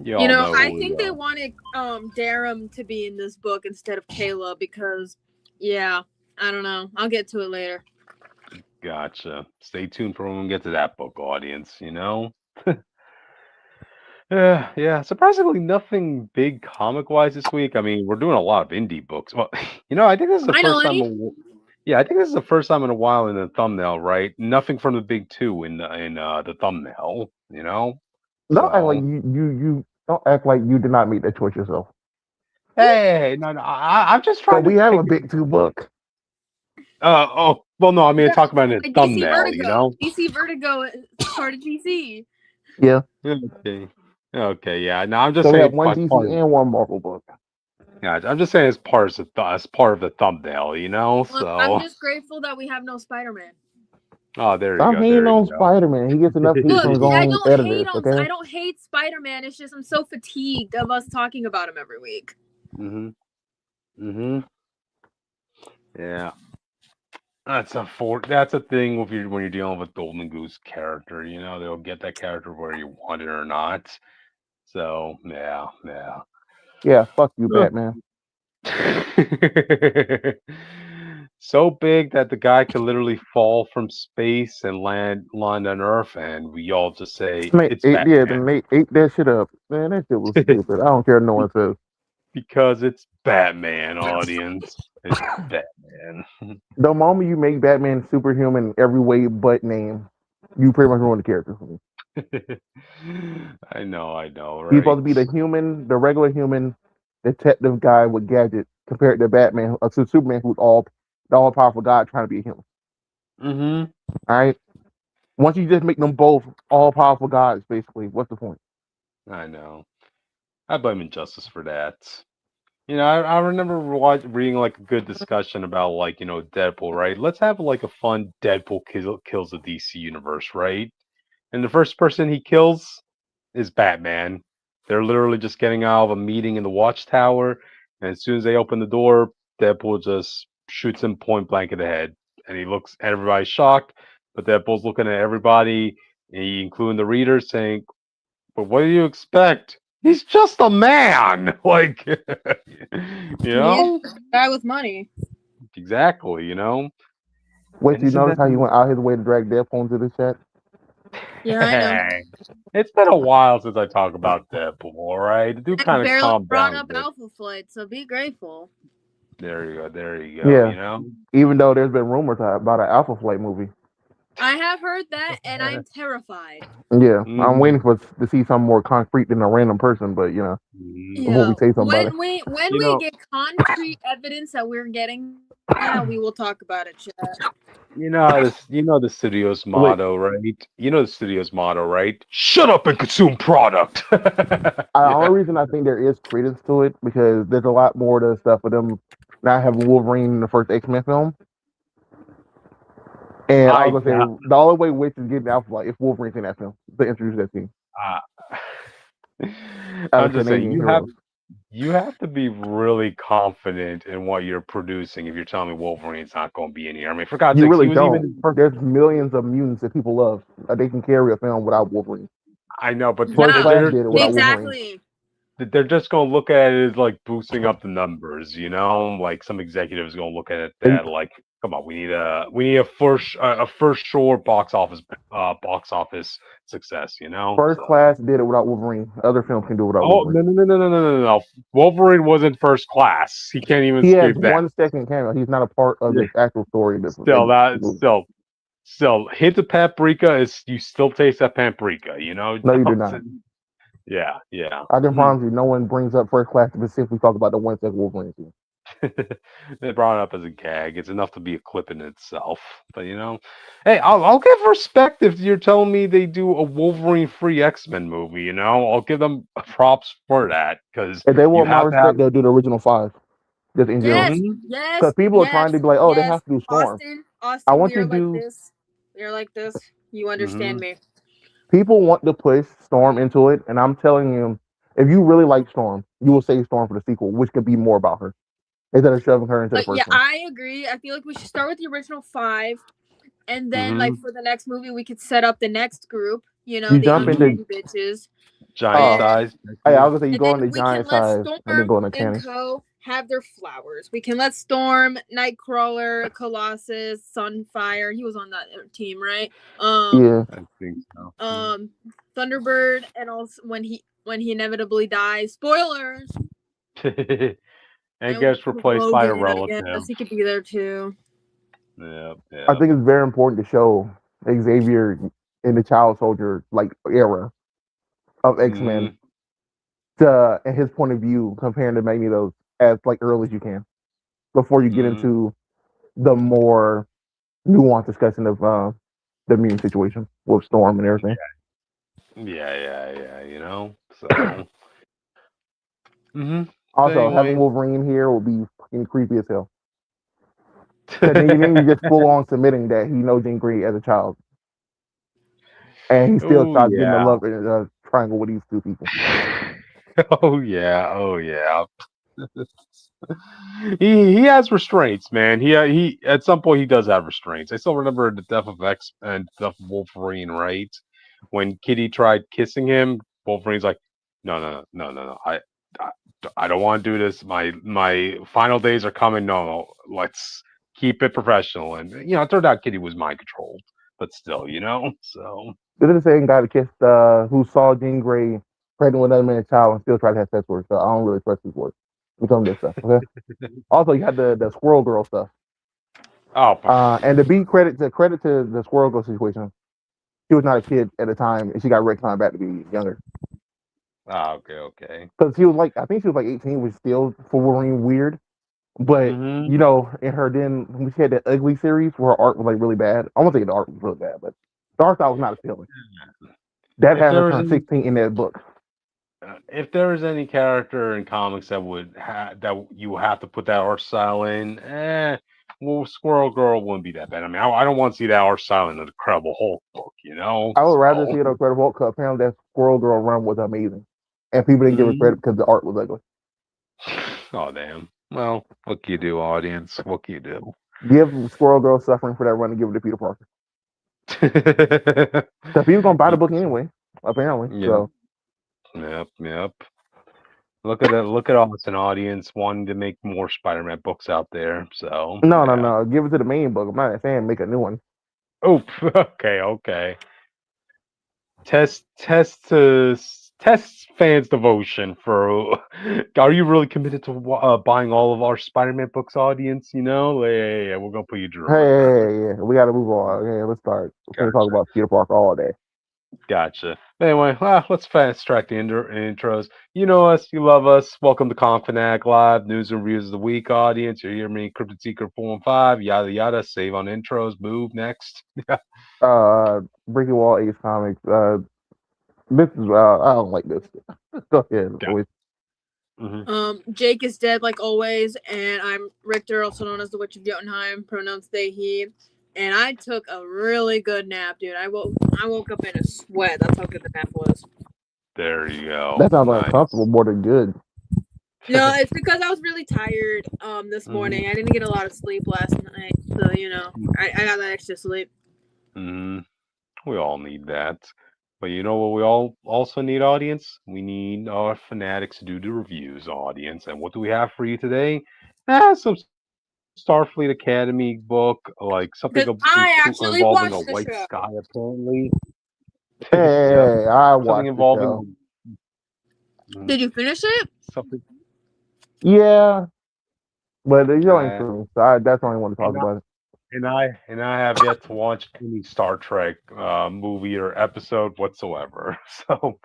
You You all know, know I who we think they are. wanted Darum to be in this book instead of Kayla because, yeah, I don't know. I'll get to it later. Gotcha. Stay tuned for when we get to that book, audience. Yeah, yeah. Surprisingly, nothing big comic-wise this week. I mean, we're doing a lot of indie books. Well, I think this is the first time. Finally, Yeah, I think this is the first time in a while in the thumbnail, right? Nothing from the big two in the thumbnail. Don't act like So you don't act like you did not make that choice yourself. hey, no, no, I'm just So trying to we have a take it. big two book. Oh, well, no, I mean yeah, talk about it in the DC thumbnail. Vertigo. DC Vertigo is part of DC. Yeah. Okay, okay, yeah. No, I'm just So we have saying one as DC part. and one Marvel book. Yeah, I'm just saying as part of the thumbnail. Well, I'm So just grateful that we have no Spider-Man. oh, there you Stop go, hating there on you Spider Man. He gets enough heat Look, from his I own don't hate editors, on. okay? I don't hate Spider-Man. It's just I'm so fatigued of us talking about him every week. go. Mhm. Yeah. That's a thing if you when you're dealing with Golden Goose character. They'll get that character where you want it or not. So yeah, yeah. Yeah, fuck you, Batman. So big that the guy could literally fall from space and land on Earth, and we all just say Mate, it's yeah, Batman then they ate that shit up. Man, that shit was stupid. I don't care what no one says. because it's Batman. Audience, it's Batman. The moment you make Batman superhuman in every way but name, you pretty much ruin the character for me. I know, He's supposed to right? be the human, the regular human detective guy with gadgets compared to Batman, to Superman, who's the all powerful God trying to be a human. Mm-hmm. All right. Once you just make them both all powerful gods, basically, what's the point? I know. I blame Injustice for that. I remember reading like a good discussion about like Deadpool, right? Let's have like a fun Deadpool kills the DC universe, right? And the first person he kills is Batman. They're literally just getting out of a meeting in the Watchtower, and as soon as they open the door, Deadpool just shoots him point blank in the head, and he looks. Everybody's shocked, but Deadpool's looking at everybody, including the readers, saying, "But what do you expect? He's just a man." Like, Yeah, guy with money. exactly. Wait, And you isn't notice that how he went out his way to drag Deadpool into the chat? Yeah, I know. It's been a while since I talk about Deadpool, all right? Do I kind of barely calm brought down a up bit. Alpha Flight, so be grateful. There you go, there you go, Yeah. you know? Even though there's been rumors about an Alpha Flight movie. I have heard that, and I'm terrified. Yeah, I'm Mm, waiting to see something more concrete than a random person, but before we Yeah, say something about it. when you we know, get concrete evidence that we're getting that, we will talk about it, chat. the studio's Wait, motto, right? You know the studio's motto, right? Shut up and consume product. the Yeah. only reason I think there is credence to it because there's a lot more to stuff with them not having Wolverine in the first X-Men film. And I I, was gonna say the only way Witch is getting Alpha Flight if Wolverine's in that film to introduce that team out I'm of just saying Canadian heroes. you have to be really confident in what you're producing if you're telling me Wolverine's not going to be in here. I mean, for God's You sakes, he really was don't. even. There's millions of mutants that people love. They can carry a film without Wolverine. I know, but First Yeah, Class did it without Wolverine. exactly. they're just going to look at it as like boosting up the numbers, Like some executives going to look at it And that like, come on, we need a first sure box office success. First So. Class did it without Wolverine. Other films can do it without Oh Wolverine. no no no no no no no no! Wolverine wasn't first class. He can't even He has escape that. 1 second cameo. He's not a part of the actual story. Still, still hint of paprika is you still taste that paprika. No, you do not. Yeah, yeah. I can promise you, no one brings up First Class to specifically talk about the 1 second Wolverine scene. They brought it up as a gag. It's enough to be a clip in itself. But hey, I'll give respect if you're telling me they do a Wolverine-free X-Men movie. I'll give them props for that because If they you want my have to have. respect, they'll do the original 5, just in general. Yes, Mhm. Because yes, people are trying yes, to be like, oh, they yes. have to do Storm. Austin, I Austin, want we you are to like do. this. We are like this. You understand Mhm. me? People want to push Storm into it, and I'm telling you, if you really like Storm, you will save Storm for the sequel, which could be more about her instead of shoving her into the Yeah, first one. I agree. I feel like we should start with the original 5, and then like Mhm. for the next movie, we could set up the next group. You The jump into Mhm. uncanny bitches. Giant Oh, And size. hey, I was gonna say you and go then into we can giant let size and then Storm go into and canny. Co have their flowers. We can let Storm, Nightcrawler, Colossus, Sunfire. He was on that team, right? Yeah, I think so. Thunderbird, and also when he inevitably dies. Spoilers. And And gets replaced by a Logan, I relative. guess he could be there too. Yep, I yep. think it's very important to show Xavier in the child soldier like era of X-Men Mm, to and his point of view comparing to Magneto's as like early as you can before you get mm, into the more nuanced discussion of the mutant situation with Storm and everything. yeah. So. But Also, having anyway. Wolverine here will be fucking creepy as hell. Because then you just full on submitting that he knows Jean Grey as a child, and he still Oh starts getting the yeah. love triangle with these two people. Oh yeah. Oh yeah. He has restraints, man. He at some point he does have restraints. I still remember the death of X and death of Wolverine, right? When Kitty tried kissing him, Wolverine's like, no. I, I don't want to do this. My final days are coming. No, let's keep it professional. And it turned out Kitty was mind controlled, but still. So This is the same guy that kissed who saw Jean Grey pregnant with another man's child and still tried to have sex with her. So I don't really trust his word with some of this stuff. Okay. Also, you had the Squirrel Girl stuff. oh, And to be credit to the Squirrel Girl situation, she was not a kid at the time, and she got retconned back to be younger. okay. Because she was like, I think she was like 18, which still for Wolverine weird. But Hmm. in her then when she had that ugly series where her art was like really bad. I won't say the art was really bad, but the art style was not appealing. That If had her there was turn any 16 in that book. if there was any character in comics that that you have to put that art style in, well, Squirrel Girl wouldn't be that bad. I mean, I don't want to see that art style in the Incredible Hulk book. I would rather So, see it on Incredible Hulk because apparently that Squirrel Girl run was amazing. And people didn't give her mm, credit because the art was ugly. oh damn. Well, what can you do, audience? What can you do? Give Squirrel Girl suffering for that run and give it to Peter Parker. Because people going to buy the book anyway, apparently. Yep, So, yep. Look at it. Look at us, an audience wanting to make more Spider-Man books out there. So, no, no, yeah. no. Give it to the main book. I'm not saying make a new one. Oh, okay. Test fans' devotion for. Are you really committed to buying all of our Spider-Man books, audience? Yeah, we're gonna put you to remember. Hey, we got to move on. Okay, let's start. We're going to talk Gotcha, about Peter Parker all day. gotcha. Anyway, let's fast track the intros. You know us, you love us. Welcome to Comic Fanatic Live News and Reviews of the Week, audience. You're hearing me, Cryptid Seeker 415, yada yada. Save on intros. Move next. Bricky Wall Ace Comics. This is I don't like this. Go ahead. Yeah. Hmm. Jake is dead like always, and I'm Richter, also known as the Witch of Jotunheim, pronouns they, he. And I took a really good nap, dude. I woke up in a sweat. That's how good the nap was. There you go. That sounds Nice. uncomfortable more than good. No, it's because I was really tired this Mhm. morning. I didn't get a lot of sleep last night. So, I got that extra sleep. We all need that. But you know what we all also need, audience? We need our fanatics to do the reviews, audience. And what do we have for you today? Some Starfleet Academy book, like something Because I actually involving a watched the white show. sky, apparently. Yep. Hey, I Something watched the show. involving Did you finish it? something. Yeah, but the show ain't Uh, true. So I definitely want to talk and about it. I have yet to watch any Star Trek movie or episode whatsoever. So.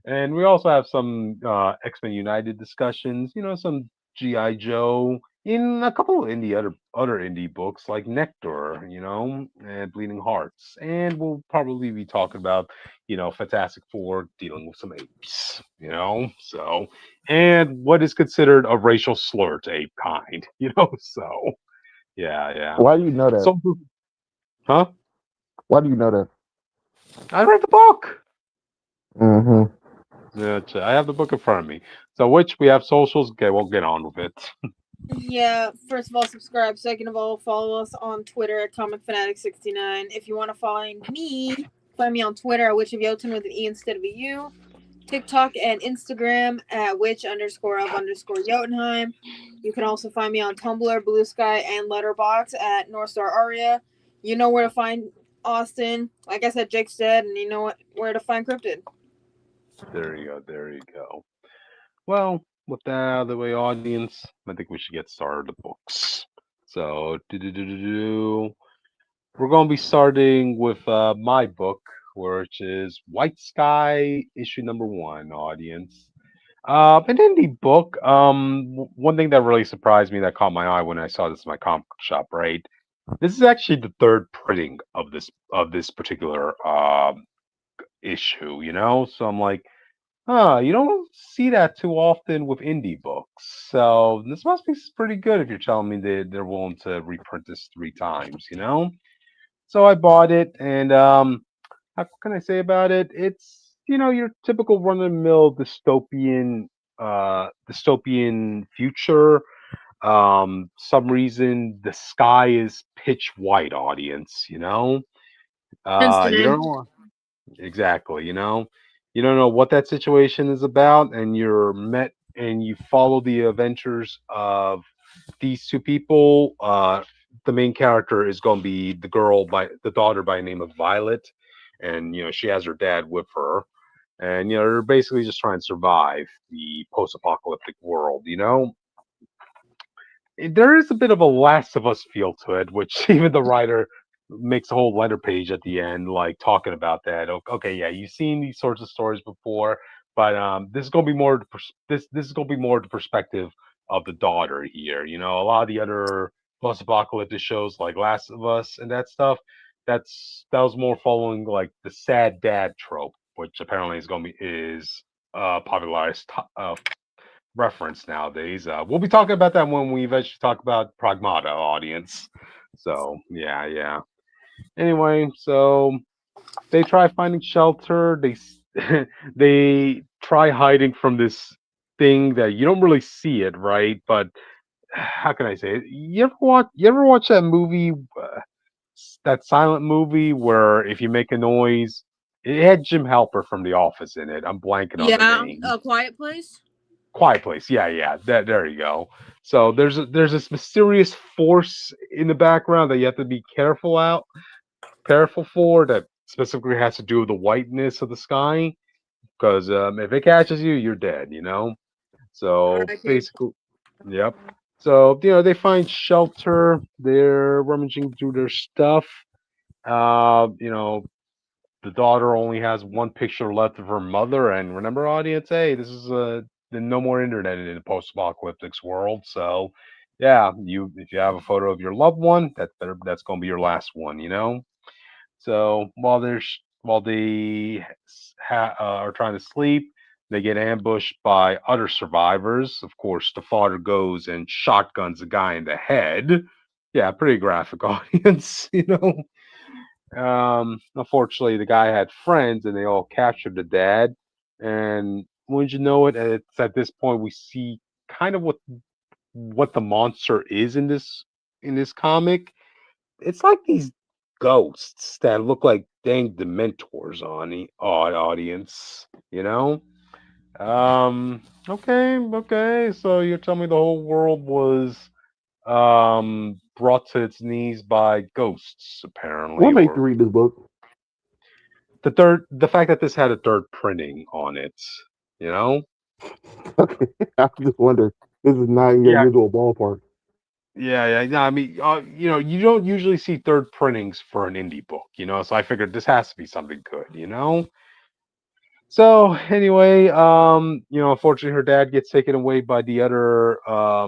And we also have some X-Men United discussions, some G.I. Joe, in a couple of other indie books like Nector, and Bleeding Hearts. And we'll probably be talking about, Fantastic Four dealing with some apes, so and what is considered a racial slur to ape kind, so yeah. Why do you know that? So huh? Why do you know that? I read the book. Mm-hmm. Yeah, I have the book in front of me. So, which we have socials. Okay, we'll get on with it. Yeah, first of all, subscribe. Second of all, follow us on Twitter at ComicFanatic69. If you want to find me on Twitter at Witch of Jotun with an E instead of a U. TikTok and Instagram at witch underscore of underscore Jotunheim. You can also find me on Tumblr, Blue Sky, and Letterbox at Northstar Aria. You know where to find Austin. Like I said, Jake's dead, and you know where to find Cryptid. There you go. There you go. Well, with that out of the way, audience, I think we should get started with the books. So, we're going to be starting with my book, which is White Sky, issue number one, audience. An indie book. One thing that really surprised me that caught my eye when I saw this in my comic book shop, right? This is actually the third printing of this particular issue, you know? So I'm like, you don't see that too often with indie books. So this must be pretty good if you're telling me they're willing to reprint this three times, you know? So I bought it, and how can I say about it? It's your typical run-of-the-mill dystopian future. Some reason the sky is pitch white, audience. Hence the You name. don't know exactly. You don't know what that situation is about, and you're met and you follow the adventures of these two people. The main character is going to be the daughter by the name of Violet, and she has her dad with her, and they're basically just trying to survive the post-apocalyptic world. There is a bit of a Last of Us feel to it, which even the writer makes a whole letter page at the end, like talking about that. Okay, yeah, you've seen these sorts of stories before, but this is gonna be more this is gonna be more the perspective of the daughter here. A lot of the other post-apocalyptic shows like Last of Us and that stuff, that was more following like the sad dad trope, which apparently is popularized reference nowadays. We'll be talking about that when we eventually talk about Pragmata, audience. So yeah, yeah. Anyway, so they try finding shelter. They try hiding from this thing that you don't really see it, right? But how can I say it? You ever watch that movie, that silent movie where if you make a noise, it had Jim Halper from The Office in it. I'm blanking on the Yeah, name. A Quiet Place. Quiet Place. Yeah, yeah. There you go. So there's this mysterious force in the background that you have to be careful for, that specifically has to do with the whiteness of the sky. Because if it catches you, you're dead. So R.I.P. basically, yep. So they find shelter. They're rummaging through their stuff. Uh, you know, the daughter only has one picture left of her mother, and remember, audience, hey, this is no more internet in the post-apocalyptic world. So yeah, if you have a photo of your loved one, that's going to be your last one. So while they are trying to sleep, they get ambushed by other survivors. Of course, the father goes and shotguns a guy in the head. Yeah, pretty graphic, audience. Unfortunately, the guy had friends, and they all captured the dad. And wouldn't you know it, it's at this point we see kind of what the monster is in this comic. It's like these ghosts that look like dang dementors on the audience. Okay, okay. So you're telling me the whole world was brought to its knees by ghosts, apparently, What made you or read this book? the fact that this had a third printing on it, you know? Okay, I just wonder. This is not in your Yeah, usual ballpark. yeah, yeah. No, I mean, you don't usually see third printings for an indie book. So I figured this has to be something good. So anyway, unfortunately, her dad gets taken away by the other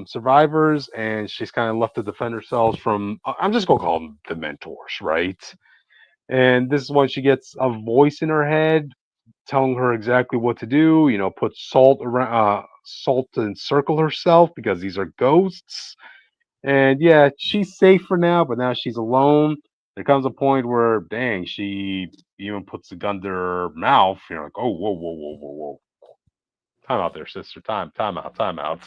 survivors, and she's kind of left to defend herself from. I'm just gonna call them the mentors, right? And this is when she gets a voice in her head telling her exactly what to do. Put salt to encircle herself because these are ghosts. And yeah, she's safe for now, but now she's alone. There comes a point where, dang, she even puts the gun to her mouth. You're like, oh, whoa, whoa, whoa, whoa, whoa. Time out there, sister. Time out, time out.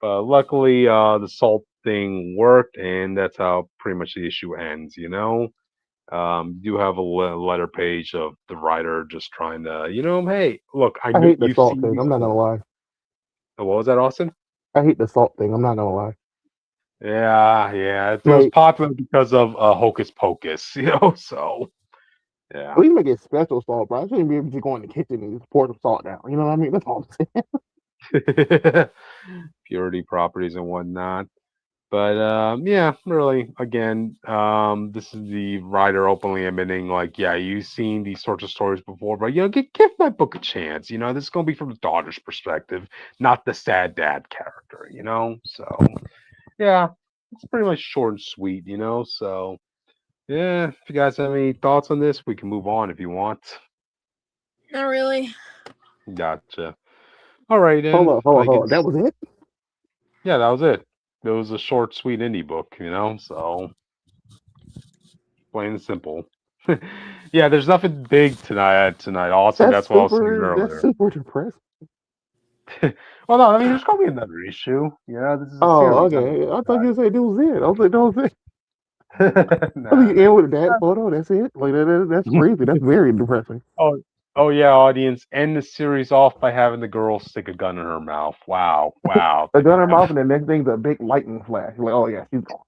But luckily, the salt thing worked, and that's how pretty much the issue ends. You have a letter page of the writer just trying to, hey, look, I I know hate the you've salt seen thing. these I'm not gonna stories. lie. What was that, Austin? I hate the salt thing. I'm not gonna lie. Yeah, yeah. It was Like, popular because of Hocus Pocus, So at yeah. least make it special salt, bro. I shouldn't be able to go in the kitchen and just pour the salt down. You know what I mean? That's all I'm saying. Purity properties and whatnot. But yeah, really, again, this is the writer openly admitting, like, yeah, you've seen these sorts of stories before, but give my book a chance. This is gonna be from the daughter's perspective, not the sad dad character. So yeah, it's pretty much short and sweet. So yeah, if you guys have any thoughts on this, we can move on if you want. Not really. Gotcha. All right, Hold then. on, hold on, I hold on. That guess was it? yeah, that was it. It was a short, sweet indie book. So plain and simple. Yeah, there's nothing big tonight, Austin. That's what I was saying That's earlier. super depressing. Well, no, I mean, there's gonna be another issue. Yeah, this is a Oh, series. okay. I thought you said it was it. I was like, that was it. I think Nah, you nah. end with that photo. That's it. Like that's crazy. That's very depressing. Oh, oh yeah, audience. End the series off by having the girl stick a gun in her mouth. Wow, wow. A gun in her mouth, and the next thing's a big lightning flash. You're like, oh yeah, she's gone.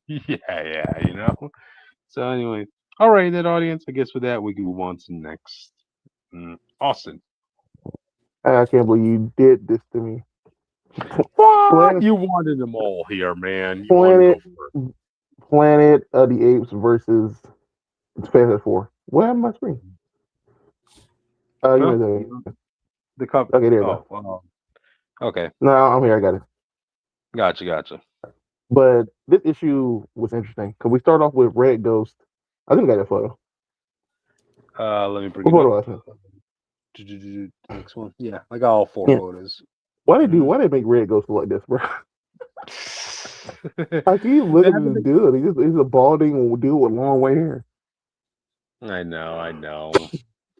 Yeah, yeah. So anyway, all right, then, audience. I guess with that, we can move on to next. Austin. I can't believe you did this to me. What? Planet, You wanted them all here, man. You wanted to Planet, go first. Planet of the Apes versus Fantastic Four. What happened to my screen? Give Huh? me a second. The cup. Okay, there you go. Oh, okay. No, I'm here. I got it. Gotcha. But this issue was interesting because we start off with Red Ghost. I think I got that photo. Let me bring What it up. photo was it? Next one. Yeah, I got all four Yeah. photos. Why they do? Mhm. Why they make Red Ghost look like this, bro? Like he's They literally haven't this dude. He's a balding dude with long white hair. I know.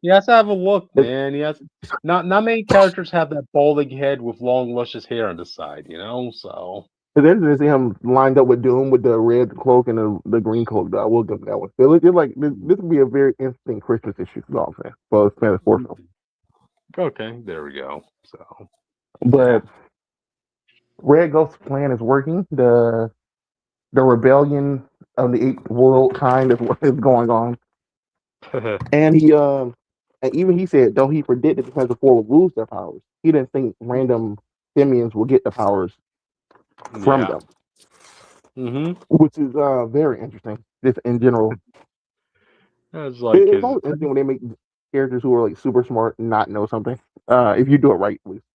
He has to have a look, man. He has not many characters have that balding head with long, luscious hair on the side. So It's interesting to see him lined up with Doom with the red cloak and the green cloak. Though. I will give him that one. It look like this would be a very interesting Christmas issue. Is all I'm saying. Well, it's Fantastic Four film. okay, there we go. So yeah. But Red Ghost's plan is working. The rebellion of the ape world kind is what is going on. And and even he said, though he predicted the Fantastic Four would lose their powers, he didn't think random simians will get the powers from Yeah. them, Mm-hmm. which is very interesting. Just in general, That's like it's his. always interesting when they make characters who are like super smart not know something. If you do it right, at least.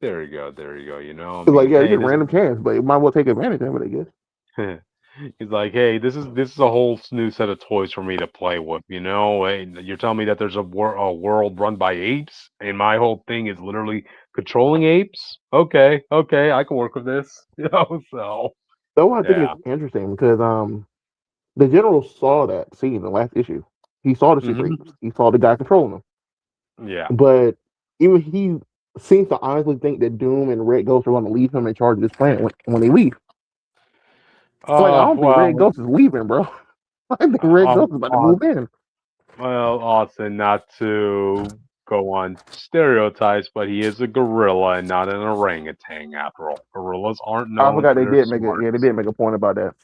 There you go. There you go. I It's like, mean, yeah, you hey, get a this is. random chance, but you might well take advantage of it, I guess. He's like, hey, this is a whole new set of toys for me to play with. Hey, you're telling me that there's a world run by apes, and my whole thing is literally controlling apes. Okay, I can work with this. So So I think yeah. it's interesting because the general saw that scene in the last issue. He saw the super Hmm. apes. He saw the guy controlling them. Yeah. But even he seems to honestly think that Doom and Red Ghost are going to leave him in charge of this planet when they leave. Like, I don't think Red Well, Ghost is leaving, bro. I think Red Ghost is about to uh, move in. well, Austin, not to go on stereotypes, but he is a gorilla and not an orangutan after all. Gorillas aren't I known forgot for they their did make it. Yeah, they smarts. did make a point about that.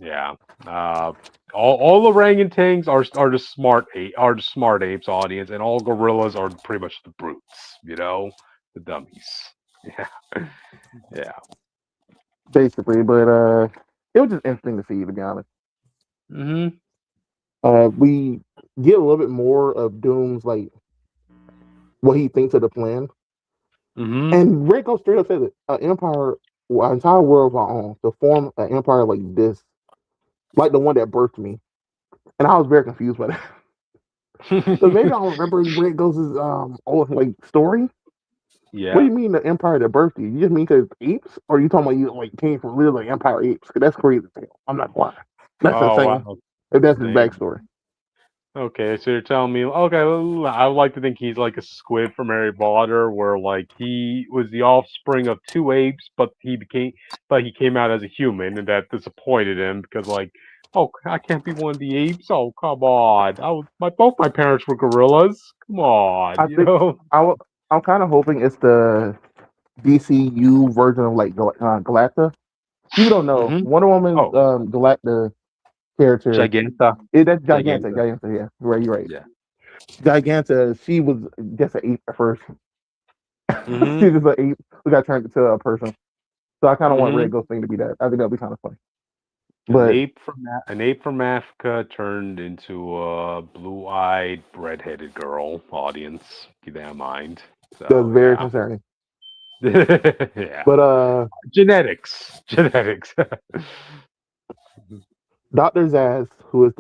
Yeah. Uh, all orangutans are the smart apes audience, and all gorillas are pretty much the brutes. The dummies. Yeah, yeah. Basically, but it was just interesting to see, to be honest. Mhm. We get a little bit more of Doom's like what he thinks of the plan. Mhm. And Rico straight up says it. Empire, well, an entire world of our own, to form an empire like this, like the one that birthed me. And I was very confused by that. Because maybe I don't remember Red Ghost's old like story. What do Yeah. you mean the empire that birthed you? You just mean because apes? Or are you talking about you like came from literally empire apes? Because that's crazy as hell. I'm not gonna lie. That's Oh insane. wow. If that's his They backstory. Okay, so you're telling me, okay, well, I would like to think he's like a squid from Harry Potter, where like he was the offspring of two apes, but he came out as a human, and that disappointed him because Oh, I can't be one of the apes. Oh, come on. Both my parents were gorillas. Come on, I you think know. I w- I'm kind of hoping it's the DCU version of like Galacta. People don't know Hmm. Wonder Woman's Oh, Galacta character. Giganta, That's Giganta. Giganta. Giganta, yeah, right. You're right. Yeah. Giganta. She was just an ape at first. Hmm. She's just an ape who got turned into a person. So I kind of want Hmm. Red Ghost thing to be that. I think that'd be kind of funny. An But ape from an ape from Africa turned into a blue-eyed, red-headed girl. Audience, keep that in mind. that's So very yeah, concerning. yeah. But Genetics, genetics. Doctor Zaz, who is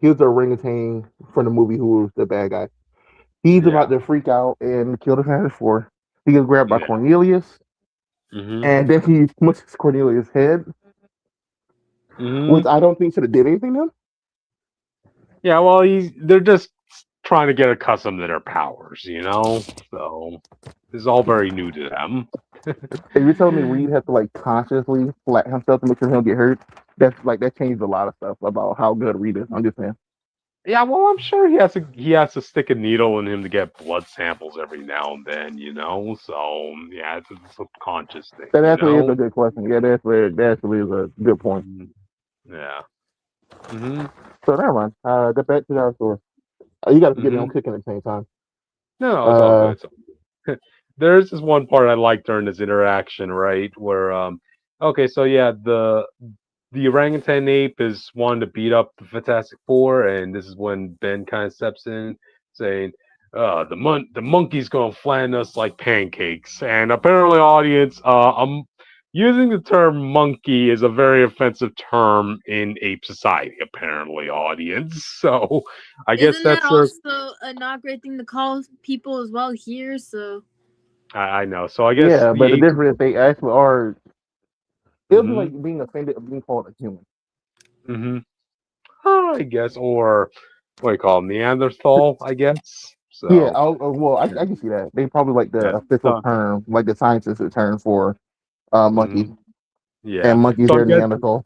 he was the orangutan from the movie, who was the bad guy. He's about Yeah, to freak out and kill the Fantastic Four. He gets grabbed by yeah. Cornelius, Hmm. and then he smushes Cornelius' head, which Hmm. I don't think should have did anything to him. Yeah, well, they're just trying to get accustomed to their powers, you know. So this is all very new to them. If you're telling me Reed has to like consciously flat himself to make sure he don't get hurt, that changed a lot of stuff about how good Reed is. I'm just saying. Yeah, well, I'm sure he has to stick a needle in him to get blood samples every now and then, you know. So yeah, it's a subconscious thing, That you actually is a know. good question. Yeah, that actually is a good point. Mhm. Yeah. Mhm. So never mind. Get back to our story. You got to forget me. I'm Mhm. cooking at the same time. No, it's all good. Uh, It's all good. There's this one part I like during this interaction, right? Where okay, so yeah, the orangutan ape is wanting to beat up the Fantastic Four, and this is when Ben kind of steps in, saying, the monkey's gonna flatten us like pancakes." And apparently, audience, using the term "monkey" is a very offensive term in ape society. Apparently, audience. So, I guess Isn't that that's their. also a not great thing to call people as well here? So I know. So I guess yeah, the but the apes. difference is they actually are. It would be Mm-hmm. like being offended of being called a human. Mm-hmm. I guess, or what do you call them, Neanderthal? I guess. Yeah, So. well, I can see that. They probably like the Yeah. official So, term, like the scientific term for monkey, mhm. Yeah. and monkeys So I are guess Neanderthal.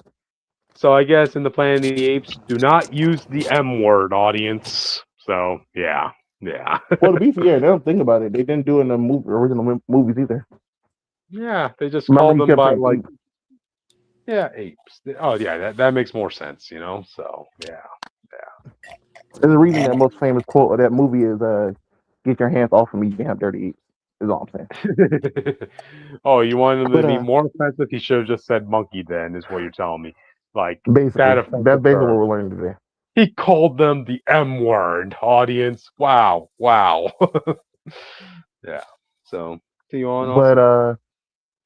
in the Planet of the Apes, do not use the M word, audience. So yeah, yeah, Well, to be fair, they don't think about it. They didn't do it in the original movies either. yeah. They just Remember, call he them kept by saying like ape. apes. Oh yeah, that makes more sense, you know. So yeah, There's a reason that most famous quote of that movie is "Get your hands off of me, you damn dirty apes." Is all I'm saying. yeah. Oh, you wanted him to But be more offensive? He should have just said monkey. Then is what you're telling me. Like that basically, that's offensive basically what term. we're learning today. He called them the M word, audience. Wow, wow. Yeah. So continue on, But Austin.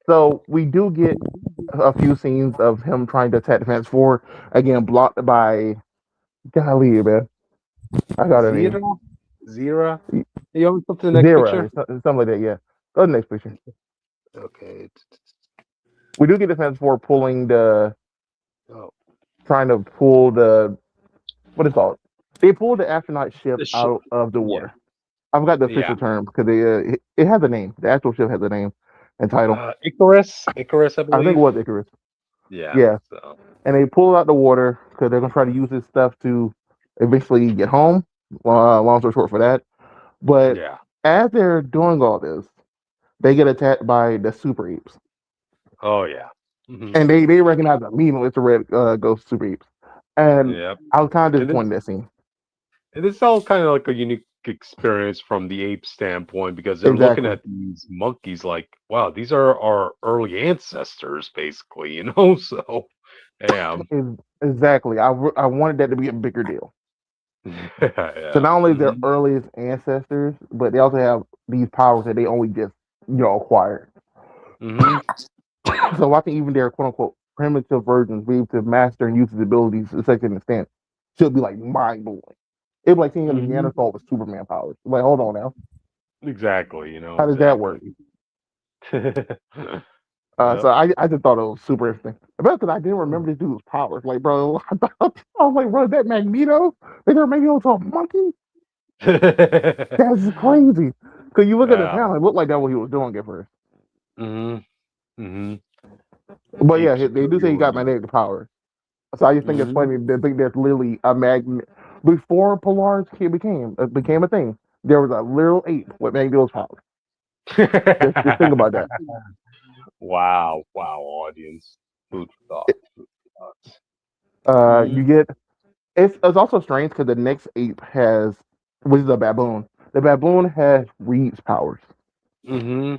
so we do get a few scenes of him trying to attack the Fence Four again, blocked by golly, man. I got a name. Zira? Zira? You want me to flip to the next Zero, picture? something like that. Yeah. Go to the next picture. Okay. We do get the Fence Four Oh, trying to pull the what is it called? They pulled the astronaut ship the ship. out of the Yeah. water. I forgot the Yeah. official term because it has a name. The actual ship has a name and title. Icarus. Icarus, I I think it believe. was Icarus. Yeah. Yeah, So. and they pull it out the water because they're gonna try to use this stuff to eventually get home. Long story short for that. But Yeah. as they're doing all this, they get attacked by the super apes, Oh yeah. Hmm. and they recognize immediately it's the red ghost super apes. And Yep. I was kind of And disappointed this in that scene. and this is all kind of like a unique experience from the ape standpoint because they're looking Exactly. at these monkeys like, wow, these are our early ancestors, basically, you know. So, damn. Exactly. I wanted that to be a bigger deal. So Yeah. not only their Hmm. earliest ancestors, but they also have these powers that they only just acquired. Hmm. So watching even their quote unquote primitive versions be able to master and use his abilities to such an extent should be like mind blowing. It'd be like seeing a Hmm. Neanderthal with Superman powers. Like, hold on now. Exactly. You know. How does that Exactly. work? Yep. So I just thought it was super interesting. Because I didn't remember this dude's powers. Like, bro, I was like, bro, that Magneto? They turned Magneto into a monkey? That's crazy. Because you look at the Yeah. panel, it looked like that what he was doing at first. Hmm. Hmm. But yeah, Ape they do say he got superiority. magnetic powers. So I just think it's Hmm. funny. They think there's literally a magnet before Polar's kid became a thing. There was a little ape with magnetic powers. Just think about that. Wow, wow, audience. Food for thought. Food for thought. You Mm-hmm. get it's also strange because the next ape has, which is a baboon. The baboon has Reed's powers. Mm-hmm.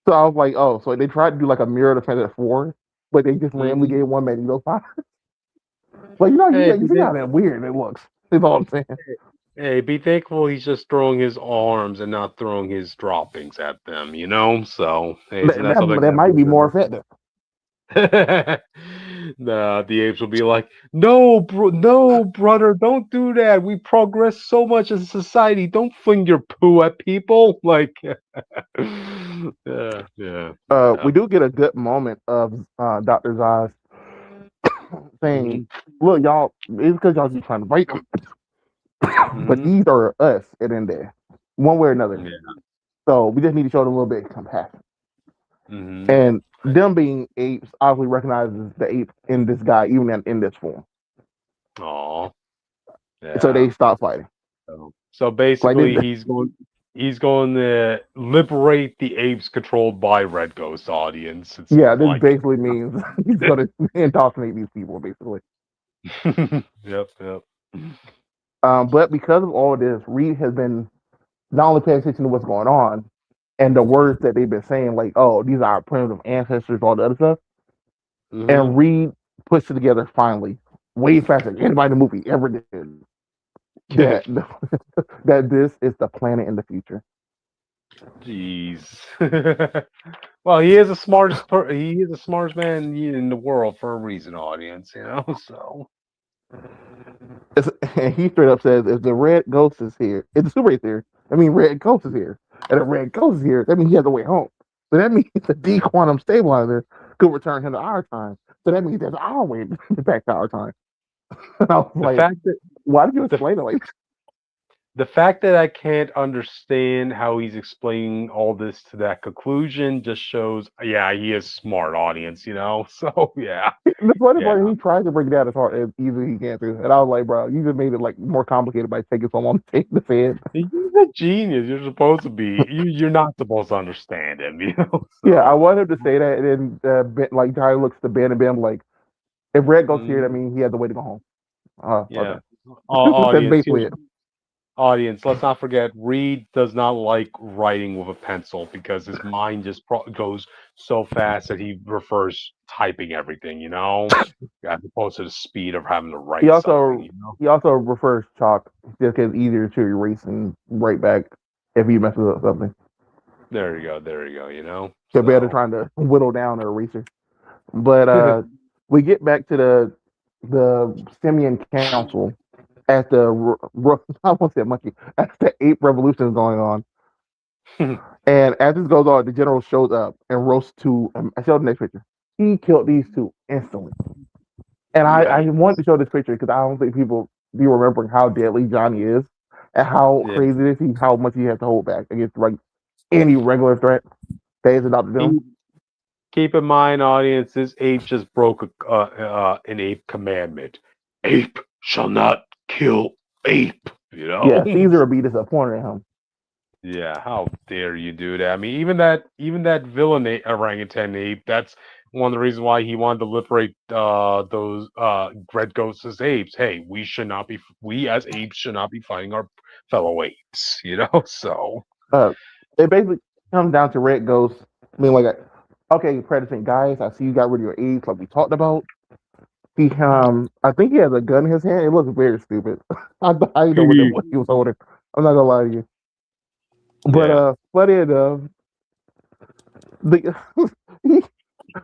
So I was like, oh, so they tried to do like a mirror to Fantastic Four, but they just randomly Mm-hmm. gave one magneto power. But Hey, you see how that weird it looks. Is all I'm saying. be thankful he's just throwing his arms and not throwing his droppings at them, you know? So, hey, isn't that something That that might feels be good more enough? effective. The apes will be like, no, no, brother, don't do that. We progress so much as a society. Don't fling your poo at people. Like, yeah, yeah, yeah. We do get a good moment of Dr. Zaz saying, Hmm. look, y'all, it's because y'all keep trying to fight them, but Hmm. these are us at the end there, one way or another. Yeah. So we just need to show them a little bit of compassion. Hmm. And them being apes obviously recognizes the ape in this guy, even in this form. Aw, So yeah. they stop fighting. So Like basically, he's going to liberate the apes controlled by Red Ghost audience. It yeah, seems this like. basically means he's going to indoctrinate these people, basically. Yep, yep. But because of all of this, Reed has been not only paying attention to what's going on and the words that they've been saying, like, oh, these are our primitive ancestors, all the other stuff. Hmm. And Reed puts it together finally, way faster than anybody in the movie ever did. That that this is the planet in the future. Jeez. Well, he is the smartest. He is the smartest man in the world for a reason, audience. You know. So. And he straight up says, if the red ghost is here, if the super is here, I mean, red ghost is here. And the red ghost is here, that means he has a way home. So that means the D quantum stabilizer could return him to our time. So that means there's our way back to our time. And I was The like, fact that why did you the explain it like the fact that I can't understand how he's explaining all this to that conclusion just shows, yeah, he is smart, audience. You know. So yeah, the funny yeah. part? He tried to break it down as hard as easy as he can through. And I was like, bro, you just made it like more complicated by taking so long to take the head. He's a genius. You're supposed to be. You're not supposed to understand him. You know. Yeah, I So. wanted him to say that, and then like Johnny looks to Ben and Ben like, if Red goes here, that Mhm. means he has a way to go home. Yeah. Okay, that's Audience, basically it. audience, let's not forget, Reed does not like writing with a pencil because his mind just goes so fast that he prefers typing everything, as opposed to the speed of having to He write something, also he also refers chalk just because it's easier to erase and write back if he messes up something There you go. compared to So, trying to whittle down an eraser. But we get back to the Simeon Council at the I won't say monkey as the ape revolution is going on. And as this goes on, the general shows up and roasts two. I showed the next picture. He killed these two instantly. And I yikes. wanted to show this picture because I don't think people be remembering how deadly Johnny is and how Yeah. crazy it is, how much he has to hold back against like any regular threat that is adopted to him. Keep, keep in mind, audience, this ape just broke an ape commandment. Ape shall not kill ape, you Yeah, know? Caesar would be disappointed in him. Yeah, how dare you do that? I mean, even that villain orangutan ape. That's one of the reasons why he wanted to liberate those red ghosts as apes. Hey, we as apes should not be fighting our fellow apes. So Uh, it basically comes down to Red Ghost being like, okay, Predator guys, I see you got rid of your AIDS like we talked about. I think he has a gun in his hand. It looks very stupid. I didn't know what he was holding. I'm not gonna lie to you. But yeah. funny enough, the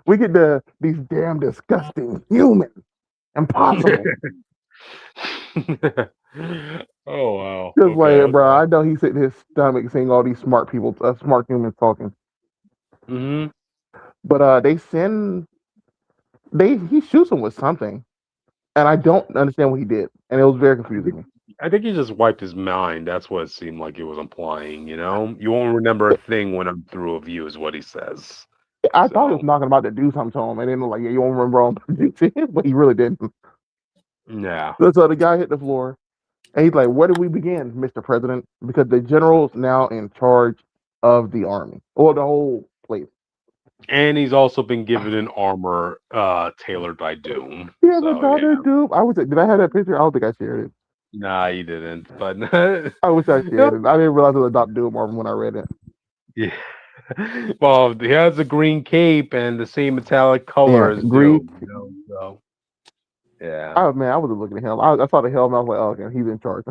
we get these damn disgusting human impossible. Oh wow. Just Okay. like, bro, Okay. I know he's sitting in his stomach seeing all these smart people, smart humans talking. Hmm. But he shoots him with something, and I don't understand what he did, and it was very I think confusing me. I think he just wiped his mind. That's what it seemed like it was implying. You won't remember a thing when I'm through with you, is what he says. I thought he So was knocking about to do something to him, and then like, yeah, you won't remember all but he really didn't. Yeah. So the guy hit the floor, and he's like, "Where do we begin, Mr. President?" Because the general's now in charge of the army or the whole place. And he's also been given an armor tailored by Doom. He has a So yeah. daughter, dude. Did I have that picture? I don't think I shared it. Nah, you didn't. But I wish I you know, shared it. I didn't realize it was a Doctor Doom armor when I read it. yeah. Well, he has a green cape and the same metallic color Yeah, as Greek. Doom, so yeah. Oh man, I wasn't looking at him. I saw the helmet. I was like, oh, okay, he's in charge.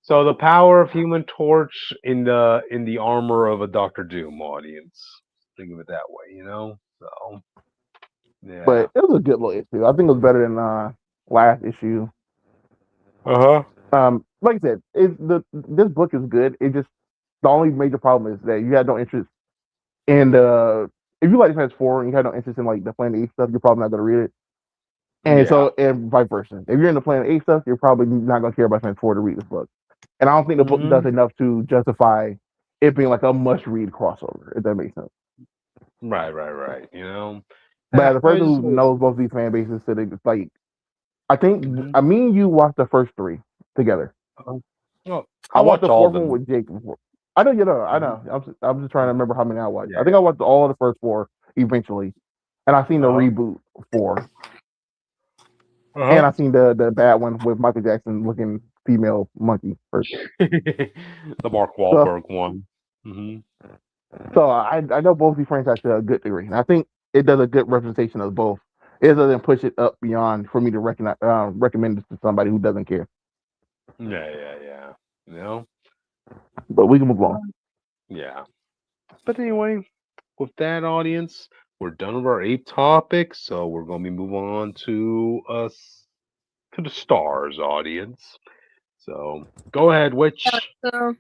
So the power of Human Torch in the armor of a Doctor Doom audience. Think of it that way. So yeah. But it was a good little issue. I think it was better than last issue. Uh-huh. Like I said, this book is good. It just the only major problem is that you had no interest in the if you like Transform and you had no interest in like the Planet Eight stuff, you're probably not gonna read it. And Yeah. so and vice versa. If you're in the Planet Eight stuff, you're probably not gonna care about Transform to read this book. And I don't think the book does enough to justify it being like a must-read crossover, if that makes sense. Right. But as a I person just who knows both these fan bases, so it's like I think Mhm. I mean you watched the first three together. Well, I I watched watch the all of fourth one them. with Jake before. I know, I Mhm. know. I'm just trying to remember how many I watched. Yeah. I think I watched all the first four eventually, and I seen the Uh-huh. reboot four, and Uh-huh. I seen the bad one with Michael Jackson looking female monkey person. The Mark So Wahlberg one. Hmm. so I know both these franchises to a good degree, and I think it does a good representation of both. It doesn't push it up beyond for me to recommend this to somebody who doesn't care. Yeah. You know? But we can move on. Yeah. But anyway, with that audience, we're done with our ape topic, so we're gonna be moving on to us to the stars audience. So go ahead, Yeah, Witch. so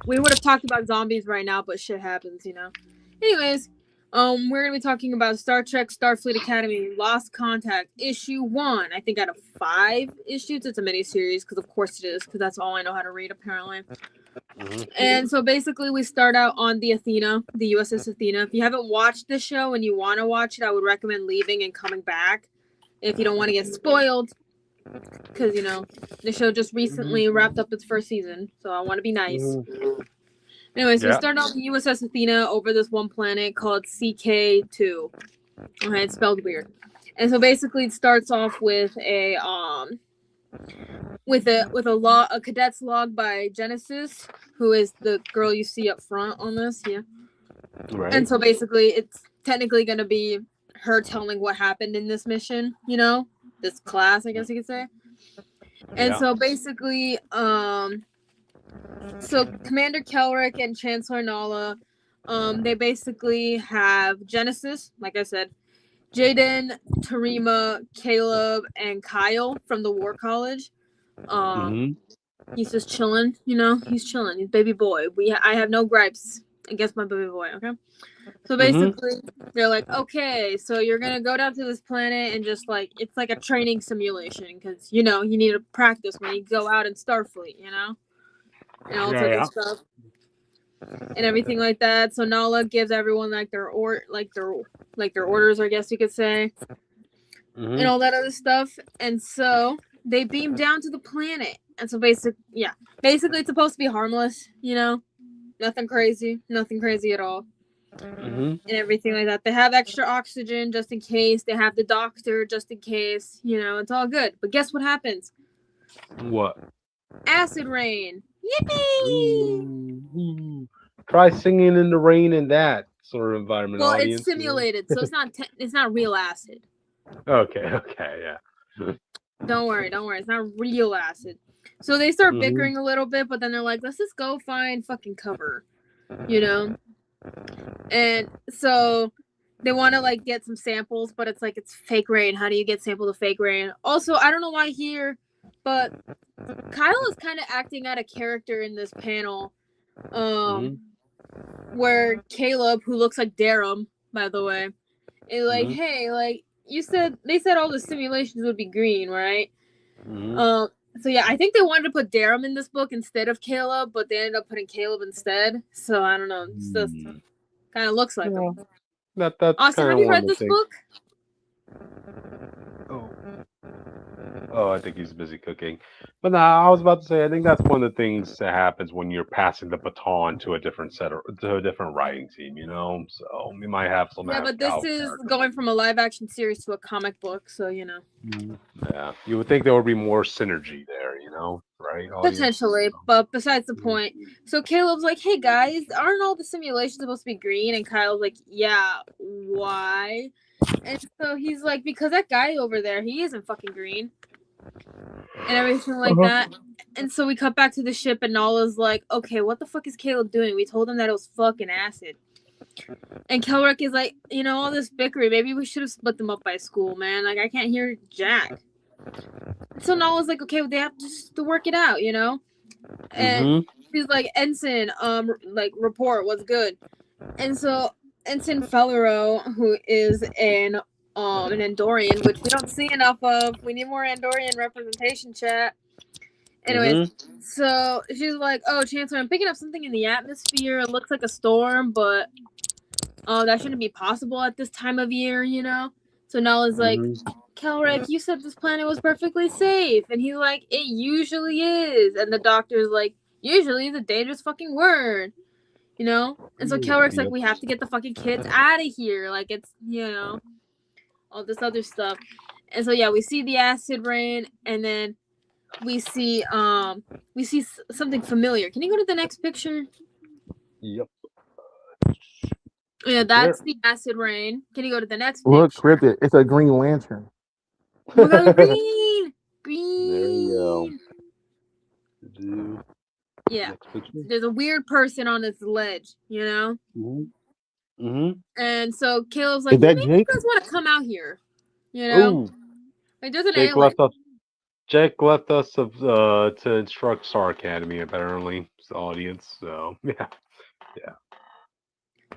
we would have talked about zombies right now, but shit happens. Anyways, we're gonna be talking about Star Trek Starfleet Academy Lost Contact issue 1. I think out of 5 issues, it's a mini series because of course it is because that's all I know how to read apparently. And so basically, we start out on the Athena, the USS Athena. If you haven't watched the show and you want to watch it, I would recommend leaving and coming back if you don't want to get spoiled. Because, the show just recently wrapped up its first season, so I want to be nice. Anyways, we Yeah. start off the USS Athena over this one planet called CK2. Okay, it's spelled weird. And so basically, it starts off with a a cadet's log by Genesis, who is the girl you see up front on this, yeah. Right. And so basically, it's technically going to be her telling what happened in this mission, this class, I guess you could say. And Yeah. so basically, so Commander Kelrick and Chancellor Nala, they basically have Genesis, like I said, Jaden, Tarima, Caleb, and Kyle from the War College. He's just chilling, he's chilling. He's baby boy. I have no gripes against my baby boy, okay? So basically, they're like, okay, so you're gonna go down to this planet and just like it's like a training simulation because you need to practice when you go out in Starfleet, and all sorts of stuff and everything like that. So Nala gives everyone like their orders, I guess you could say, and all that other stuff. And so they beam down to the planet, and so basically it's supposed to be harmless, nothing crazy at all. And everything like that. They have extra oxygen just in case. They have the doctor just in case. It's all good. But guess what happens? What? Acid rain. Yippee! Ooh. Try singing in the rain in that sort of environment, Well, audience. it's simulated, so it's not real acid. Okay, yeah. Don't worry. It's not real acid. So they start bickering a little bit, but then they're like, let's just go find fucking cover. And so they want to like get some samples, but it's like it's fake rain. How do you get sample to fake rain? Also, I don't know why here, but Kyle is kind of acting out of character in this panel, where Caleb, who looks like Darum, by the way, is like, hey, like they said all the simulations would be green, right? So yeah, I think they wanted to put Darum in this book instead of Caleb, but they ended up putting Caleb instead. So I don't know. It's just kind of looks like him. That's Austin, kind have of you one read of the this things. book? Oh. Oh, I think he's busy cooking. But nah, I was about to say I think that's one of the things that happens when you're passing the baton to a different to a different writing team. So we might have some Yeah, but this out is character going maybe. from a live action series to a comic book, so Yeah, you would think there would be more synergy there. Right, audience. potentially. But besides the point, so Caleb's like, "Hey guys, aren't all the simulations supposed to be green?" And Kyle's like, "Yeah, why?" And so he's like, "Because that guy over there, he isn't fucking green." And everything like Uh-huh. that. And so we cut back to the ship, and Nala's like, "Okay, what the fuck is Caleb doing? We told him that it was fucking acid." And Kelrick is like, all this bickering. Maybe we should have split them up by school, man. Like, I can't hear Jack. So Nala's like, "Okay, well, they have to work it out, And Mm-hmm. she's like, "Ensign, like, report what's good." And so Ensign Fellero, who is an Andorian, which we don't see enough of. We need more Andorian representation, chat. Anyways, Mm-hmm. so she's like, "Oh, Chancellor, I'm picking up something in the atmosphere. It looks like a storm, but that shouldn't be possible at this time of year, So Nala's like, Mm-hmm. "Kelrick, you said this planet was perfectly safe." And he's like, "It usually is." And the doctor's like, "Usually is a dangerous fucking word, And so Kelrick's like, Yep. "We have to get the fucking kids out of here. Like, it's, all this other stuff." And so, yeah, we see the acid rain, and then we see something familiar. Can you go to the next picture? Yep. Yeah, Right there. that's the acid rain. Can you go to the next Look, picture? cryptid. It's a Green Lantern. Oh my god, green! There you Green! go. Do Yeah. next picture. There's a weird person on this ledge, Mm-hmm. Mm-hmm. And so Caleb's like, Is "Hey, that maybe you Jake? guys want to come out here, Oh, Like, there's an Jake alien." left us. Jake left us to instruct Star Academy apparently, the audience. So yeah, yeah.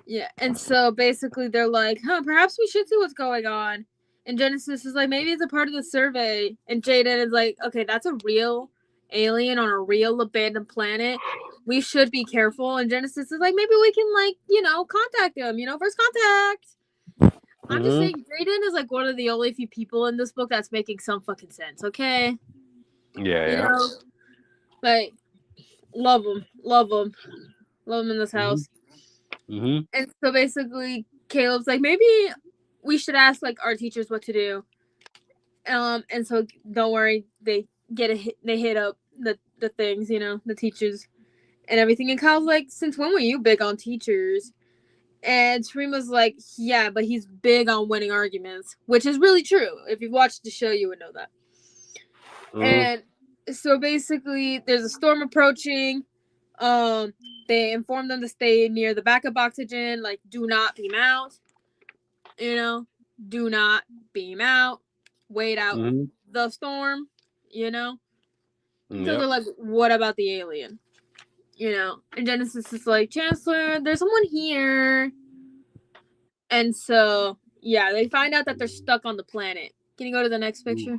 Yeah, and so basically they're like, perhaps we should see what's going on. And Genesis is like, maybe it's a part of the survey. And Jaden is like, okay, that's a real alien on a real abandoned planet. We should be careful. And Genesis is like, maybe we can, like, contact him, first contact. I'm just Mm-hmm. saying, Jaden is like one of the only few people in this book that's making some fucking sense, okay? Yeah, You yeah. know? Like, love him. Love him. Love him in this Mm-hmm. house. Mm-hmm. And so basically, Caleb's like, maybe we should ask like our teachers what to do. And so don't worry, they they hit up the things, the teachers and everything. And Kyle's like, since when were you big on teachers? And Tarima's like, yeah, but he's big on winning arguments, which is really true. If you've watched the show, you would know that. Mm-hmm. And so basically, there's a storm approaching. They inform them to stay near the backup oxygen, like, do not beam out. Do not beam out. Wait out Mm-hmm. the storm. So they're Yep. like, what about the alien? And Genesis is like, Chancellor, there's someone here. And so, yeah, they find out that they're stuck on the planet. Can you go to the next picture?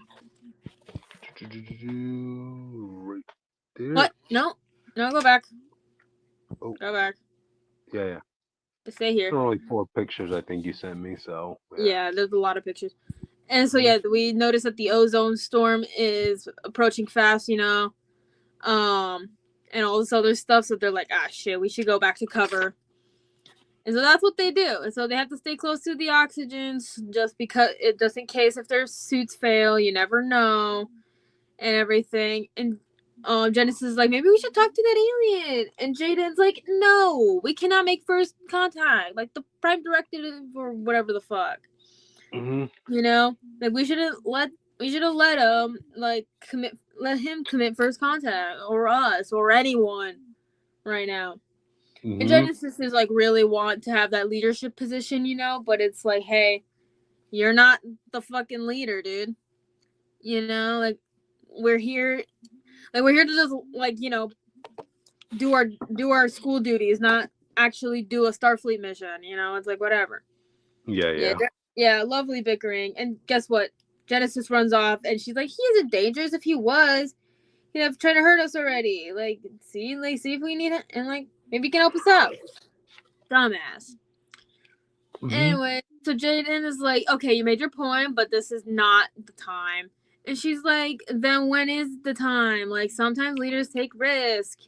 Right there. What? No, go back. Oh, Go back. yeah. Stay here. There are only 4 pictures I think you sent me, so Yeah, there's a lot of pictures. And so, yeah, we notice that the ozone storm is approaching fast, and all this other stuff. So they're like, shit, we should go back to cover. And so that's what they do. And so they have to stay close to the oxygens just in case if their suits fail, you never know, and everything. And Genesis is like, maybe we should talk to that alien. And Jaden's like, no, we cannot make first contact. Like the prime directive or whatever the fuck. Mm-hmm. Like we should have let him let him commit first contact, or us, or anyone right now. Mm-hmm. And Genesis is like really want to have that leadership position, but it's like, hey, you're not the fucking leader, dude. Like we're here to just like, do our school duties, not actually do a Starfleet mission, it's like whatever. Yeah, lovely bickering. And guess what? Genesis runs off and she's like, he isn't dangerous. If he was, he'd have trying to hurt us already. Like, see if we need it, and like maybe he can help us out. Dumbass. Mm-hmm. Anyway, so Jaden is like, okay, you made your point, but this is not the time. And she's like, then when is the time? Like, sometimes leaders take risk.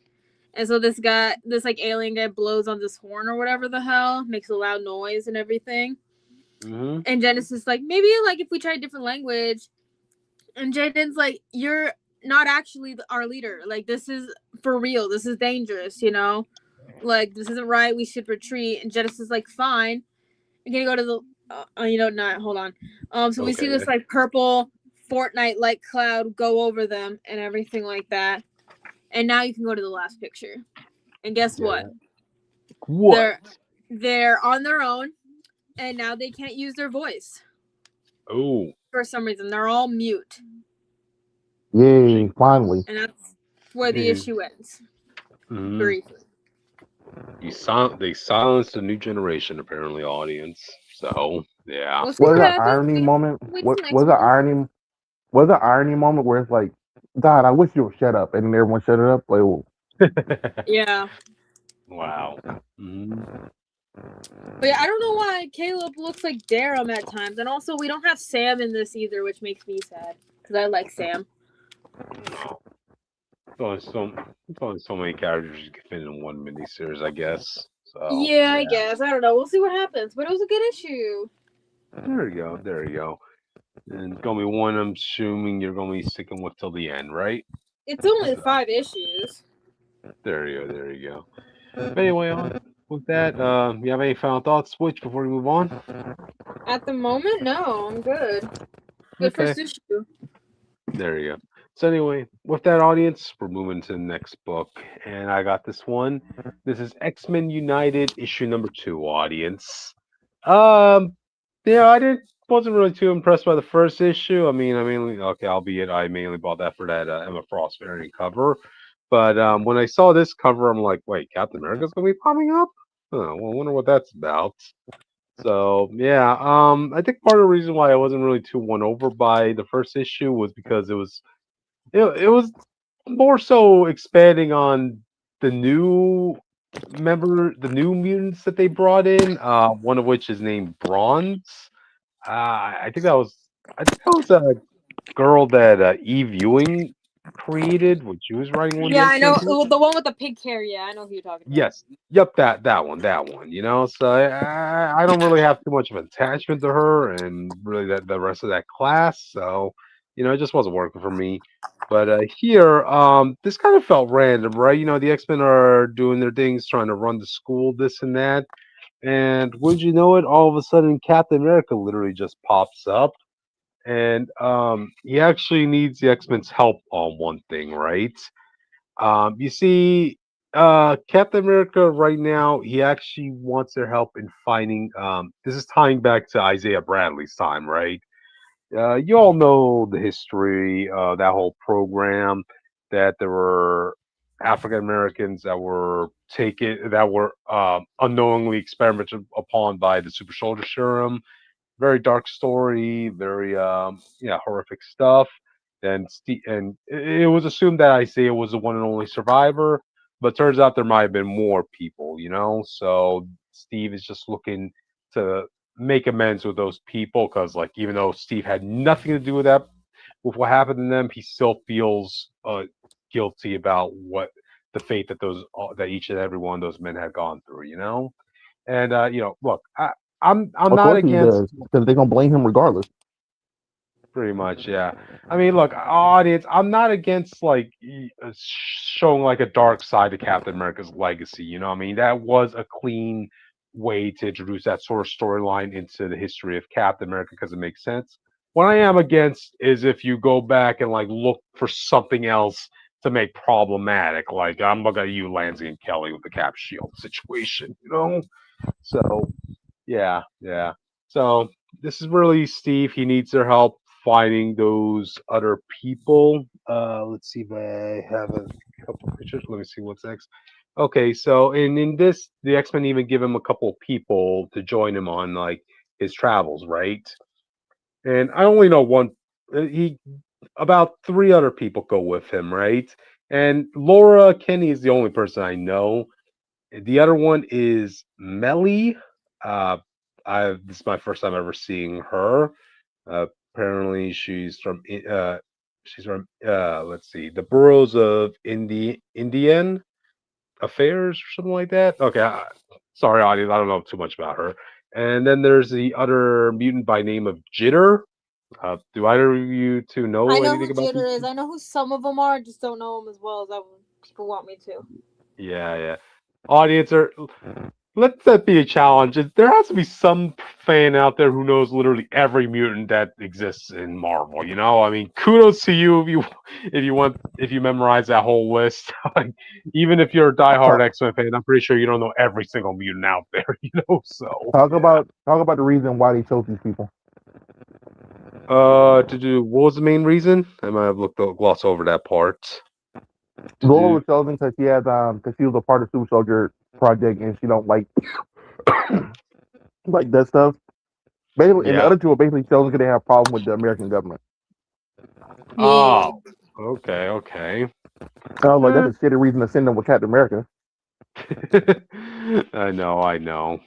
And so this guy, this like alien guy, blows on this horn or whatever the hell, makes a loud noise and everything. Mm-hmm. And Genesis is like, maybe like if we try a different language. And Jaden's like, you're not actually our leader. Like, this is for real. This is dangerous, you know? Like, this isn't right. We should retreat. And Genesis is like, fine. I'm gonna go to the, not, hold on. So we see Okay. this like purple Fortnite like cloud go over them and everything like that. And now you can go to the last picture. And guess what? Yeah. What? They're on their own, and now they can't use their voice Oh. for some reason. They're all mute, Yay! Finally. and that's where the issue ends. Mm-hmm. Briefly. They silenced a new generation, apparently, audience. So yeah. We'll see Was what that happens. irony moment? Wait What till next was the month. irony? Was the irony moment where it's like, God, I wish you would shut up, and then everyone shut it up? Like, well, Yeah. Wow. Mm-hmm. But yeah, I don't know why Caleb looks like Darum at times. And also, we don't have Sam in this either, which makes me sad. Because I like Sam. No. It's only so many characters you can fit in one miniseries, I guess. So Yeah, I guess. I don't know. We'll see what happens. But it was a good issue. there you go. There you go. And it's gonna be one I'm assuming you're gonna be sticking with till the end, right? It's only So 5 issues. there you go. There you go. But anyway, with that, you have any final thoughts, Switch, before we move on? At the moment, no. I'm good. Good Okay. first issue. There you go. So anyway, with that, audience, we're moving to the next book, and I got this one. This is X-Men United issue number 2, audience. Um, yeah, I didn't wasn't really too impressed by the first issue. I mainly okay, albeit I mainly bought that for that Emma Frost variant cover. But when I saw this cover, I'm like, wait, Captain America's gonna be popping up? Oh, well, I wonder what that's about. So yeah, I think part of the reason why I wasn't really too won over by the first issue was because it was more so expanding on the the new mutants that they brought in. One of which is named Bronze. I think that was a girl that Eve Ewing created when she was writing one of the Yeah, X I Men know. books. The one with the pig hair. Yeah, I know who you're talking about. Yes. Yep. That one. You know. So I don't really have too much of an attachment to her and really that the rest of that class. So it just wasn't working for me. But here, this kind of felt random, right? The X Men are doing their things, trying to run the school, this and that. And would you know it? All of a sudden, Captain America literally just pops up, and he actually needs the X Men's help on one thing, right? You see, Captain America right now, he actually wants their help in finding. This is tying back to Isaiah Bradley's time, right? You all know the history of that whole program. That there were African Americans that were unknowingly experimented upon by the Super Soldier Serum. Very dark story, very horrific stuff. And it was assumed that Isaiah was the one and only survivor, but turns out there might have been more people. So Steve is just looking to make amends with those people because, like, even though Steve had nothing to do with that, with what happened to them, he still feels guilty about what the fate that each and every one of those men had gone through. And look, I'm of not course he against. does, because they're gonna blame him regardless. Pretty much, yeah. I mean, look, audience, I'm not against like showing like a dark side to Captain America's legacy. I mean, that was a clean way to introduce that sort of storyline into the history of Captain America because it makes sense. What I am against is if you go back and like look for something else to make problematic. Like I'm looking at you, Lansing and Kelly, with the Cap Shield situation. So yeah, yeah. So this is really Steve. He needs their help finding those other people. Let's see if I have a couple of pictures. Let me see what's next. Okay, so in this, the X Men even give him a couple of people to join him on like his travels, right? And I only know one. He about 3 other people go with him, right? And Laura Kenny is the only person I know. The other one is Melly. Uh, this is my first time ever seeing her. Apparently, she's from She's from let's see, the boroughs of Indian Affairs or something like that. Okay, sorry, audience, I don't know too much about her. And then there's the other mutant by name of Jitter. Do either of you two I know know who anything about these? Jitter is. I know who some of them are. I just don't know them as well as people want me to. Yeah, yeah. Audience, are let that be a challenge. There has to be some fan out there who knows literally every mutant that exists in Marvel. You know, I mean, kudos to you if you memorize that whole list. Like, even if you're a diehard Talk, X Men fan, I'm pretty sure you don't know every single mutant out there. You know, so yeah. talk about the reason why they chose these people. To do what was the main reason? I might have glossed over that part. To Laura do was chosen because she was a part of Super Soldier project and she don't like that stuff. Basically, and the yeah. other two are basically chosen because they have a problem with the American government. Yeah. Oh, okay, okay. I was like, Eh. that's a shitty reason to send them with Captain America. I know.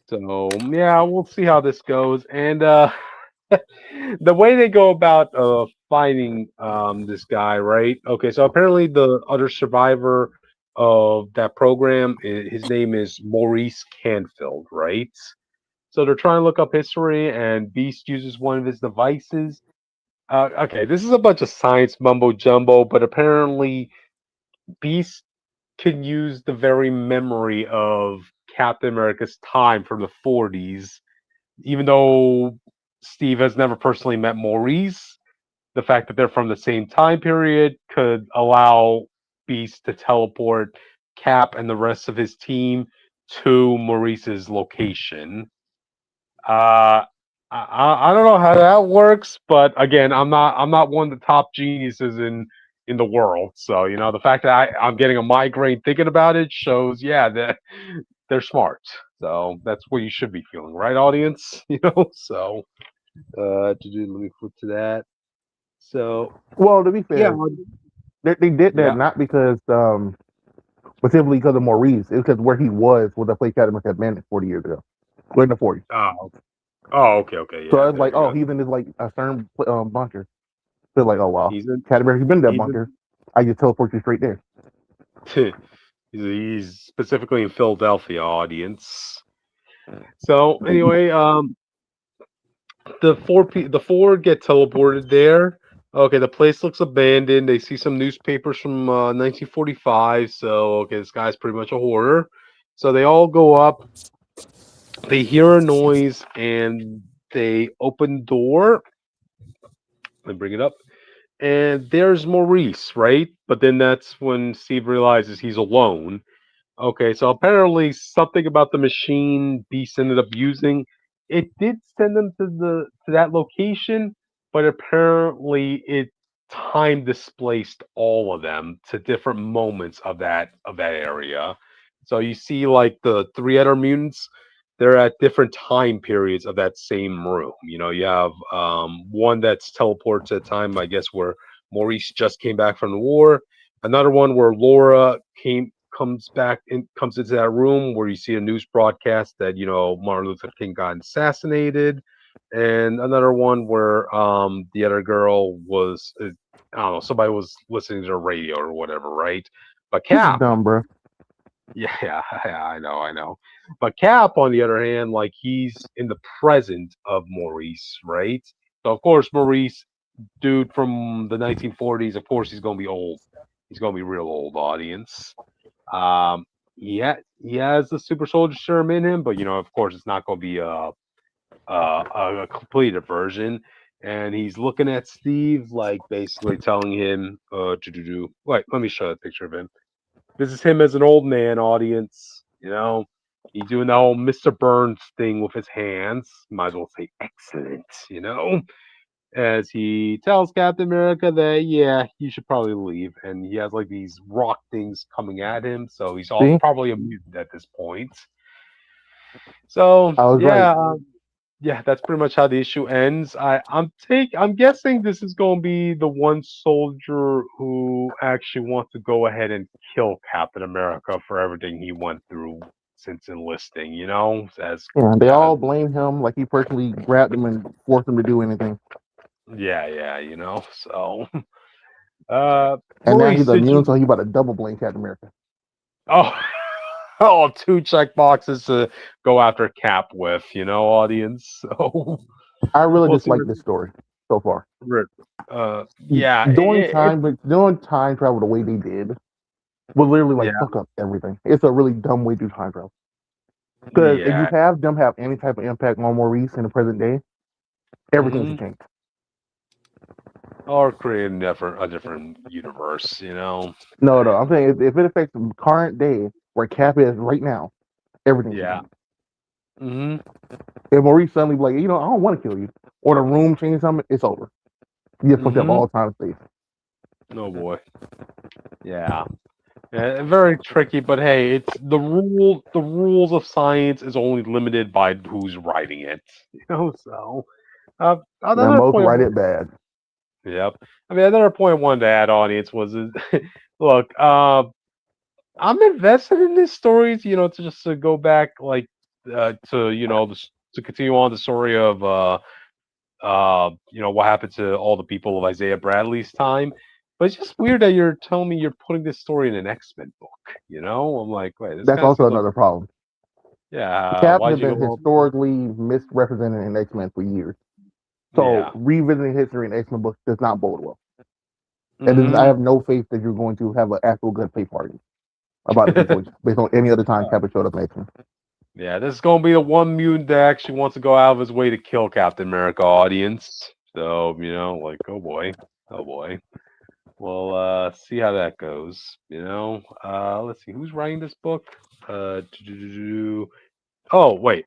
So yeah, we'll see how this goes. And the way they go about finding this guy, right? Okay, so apparently the other survivor of that program, his name is Maurice Canfield, right? So they're trying to look up history, and Beast uses one of his devices. Okay, this is a bunch of science mumbo jumbo, but apparently Beast can use the very memory of Captain America's time from the 40s, even though Steve has never personally met Maurice. The fact that they're from the same time period could allow Beast to teleport Cap and the rest of his team to Maurice's location. Uh, I don't know how that works, but again, I'm not one of the top geniuses in the world. So you know, the fact that I'm getting a migraine thinking about it shows, yeah, that they're smart. So that's what you should be feeling, right, audience? You know. So let me flip to that. So Well, to be yeah, fair, they did that yeah. not because specifically because of Maurice. It was because where he was when they played Captain America had been 40 years ago, or in the 40s. Oh, oh, okay, okay, So yeah. it's There like, we oh, go. he's in this like a certain bunker. So like, oh wow, He's in. Captain America's been in that He's in. bunker. I just teleport you straight there. He's specifically in Philadelphia, audience. So anyway, the four get teleported there. Okay, the place looks abandoned. They see some newspapers from 1945. So okay, this guy's pretty much a hoarder. So they all go up. They hear a noise and they open the door. Let me bring it up. And there's Maurice, right? But then that's when Steve realizes he's alone. Okay, so apparently something about the machine Beast ended up using, it did send them to that location, but apparently it time displaced all of them to different moments of that area. So you see like the three other mutants, they're at different time periods of that same room. You know, you have one that's teleported to a time, I guess, where Maurice just came back from the war. Another one where Laura comes into that room where you see a news broadcast that you know Martin Luther King got assassinated, and another one where the other girl was I don't know, somebody was listening to the radio or whatever, right? But This is Cap, dumb, bro. yeah, yeah, I know. But Cap, on the other hand, like he's in the present of Maurice, right? So of course Maurice, dude from the 1940s, of course he's gonna be old. He's gonna be real old, audience. Yeah, he has the super soldier serum in him, but you know, of course, it's not going to be a completed version. And he's looking at Steve, like basically telling him, to do. Wait, let me show a picture of him. This is him as an old man, audience. You know, he's doing the whole Mr. Burns thing with his hands. Might as well say excellent. You know, as he tells Captain America that yeah, he should probably leave, and he has like these rock things coming at him, so he's all See, probably a mutant at this point. So I was right. yeah, yeah, that's pretty much how the issue ends. I'm guessing this is going to be the one soldier who actually wants to go ahead and kill Captain America for everything he went through since enlisting. You know, as Yeah, they uh, all blame him like he personally grabbed them and forced them to do anything. Yeah, so uh And now Maurice, he's did immune, you so he about to double blame Captain America. oh oh two check boxes to go after Cap with, audience. So I really we'll see dislike what this story so far. yeah, Doing time travel the way they did would literally like yeah, fuck up everything. It's a really dumb way to do time travel. Because if you yeah. have them have any type of impact on Maurice in the present day, everything Hmm. should change. Or create a different universe. No, I'm saying if it affects the current day where Cap is right now, everything should Yeah. change. Hmm. If Maurice suddenly be like, I don't want to kill you, or the room changes something, it's over. You get fucked up Hmm. all time and space. Oh boy. Yeah. Very tricky, but hey, it's the rule. The rules of science is only limited by who's writing it. So Now another most point. write it bad. Yep. I mean, another point I wanted to add, audience, was look. I'm invested in these stories. To just to go back, like, to continue on the story of what happened to all the people of Isaiah Bradley's time. But it's just weird that you're telling me you're putting this story in an X-Men book. I'm like, wait, this That's kind of also seems like, another problem. yeah, Cap why'd has you been go? historically misrepresented in X-Men for years. So Yeah. revisiting history in X-Men books does not bode well. And I Hmm. have no faith that you're going to have an actual good faith argument about the situation based on any other time Cap has showed up in X-Men. Yeah, this is gonna be the one mutant that actually wants to go out of his way to kill Captain America, audience. So, like, oh boy. Oh boy. Well, see how that goes. Let's see who's writing this book. Oh wait.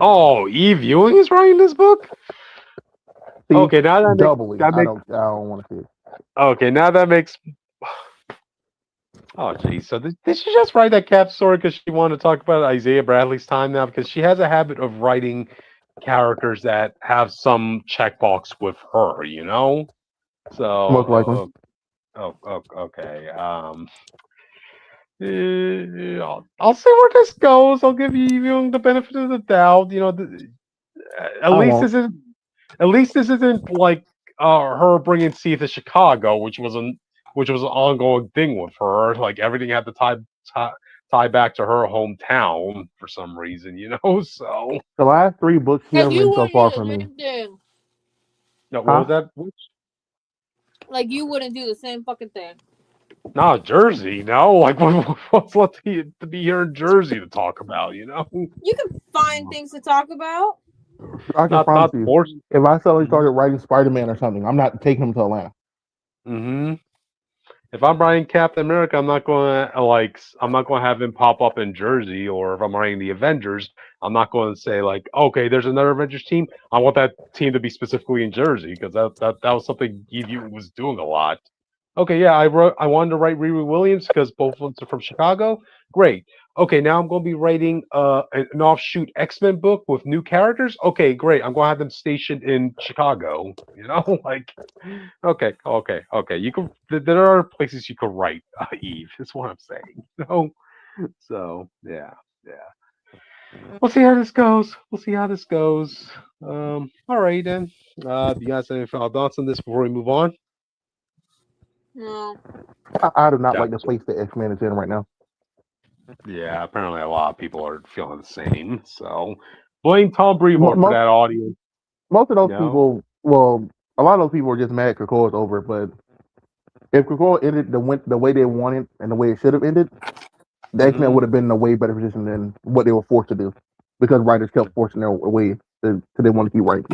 Oh, Eve Ewing is writing this book. See, Okay, now that makes doubly, that makes I don't want to see it. okay. Now that makes. Oh, geez. So did she just write that Cap story because she wanted to talk about Isaiah Bradley's time now? Because she has a habit of writing characters that have some checkbox with her. Most likely. So, okay. I'll see where this goes. I'll give you the benefit of the doubt. At I least won't. this is at least this isn't like her bringing C to Chicago, which was an ongoing thing with her. Like everything had to tie back to her hometown for some reason. So The last three books she Cause have you written so wouldn't do far the for me. same thing. no, what was Huh? that? Like you wouldn't do the same fucking thing. No, Jersey. No, like what's left to be here in Jersey to talk about? You can find things to talk about. I can promise Not you, more. if I suddenly started writing Spider-Man or something, I'm not taking him to Atlanta. Mm-hmm. If I'm writing Captain America, I'm not going to have him pop up in Jersey. Or if I'm writing the Avengers, I'm not going to say like, okay, there's another Avengers team. I want that team to be specifically in Jersey because that was something Eve was doing a lot. Okay, yeah, I wanted to write Riri Williams because both of them are from Chicago. Great. Okay, now I'm going to be writing an offshoot X-Men book with new characters. Okay, great. I'm going to have them stationed in Chicago. Like, okay. There are places you could write Eve. Is what I'm saying. So yeah, yeah. We'll see how this goes. We'll see how this goes. All right then. Do you guys have any final thoughts on this before we move on? No. I do not like the Gotcha. place that X-Men is in right now. Yeah, apparently a lot of people are feeling the same. So blame Tom Brevoort for Most that audience. most of those No. people, well, a lot of those people are just mad Krakoa's over. But if Krakoa ended the way they wanted and the way it should have ended, the X-Men Hmm. would have been in a way better position than what they were forced to do, because writers kept forcing their way to they want to keep writing.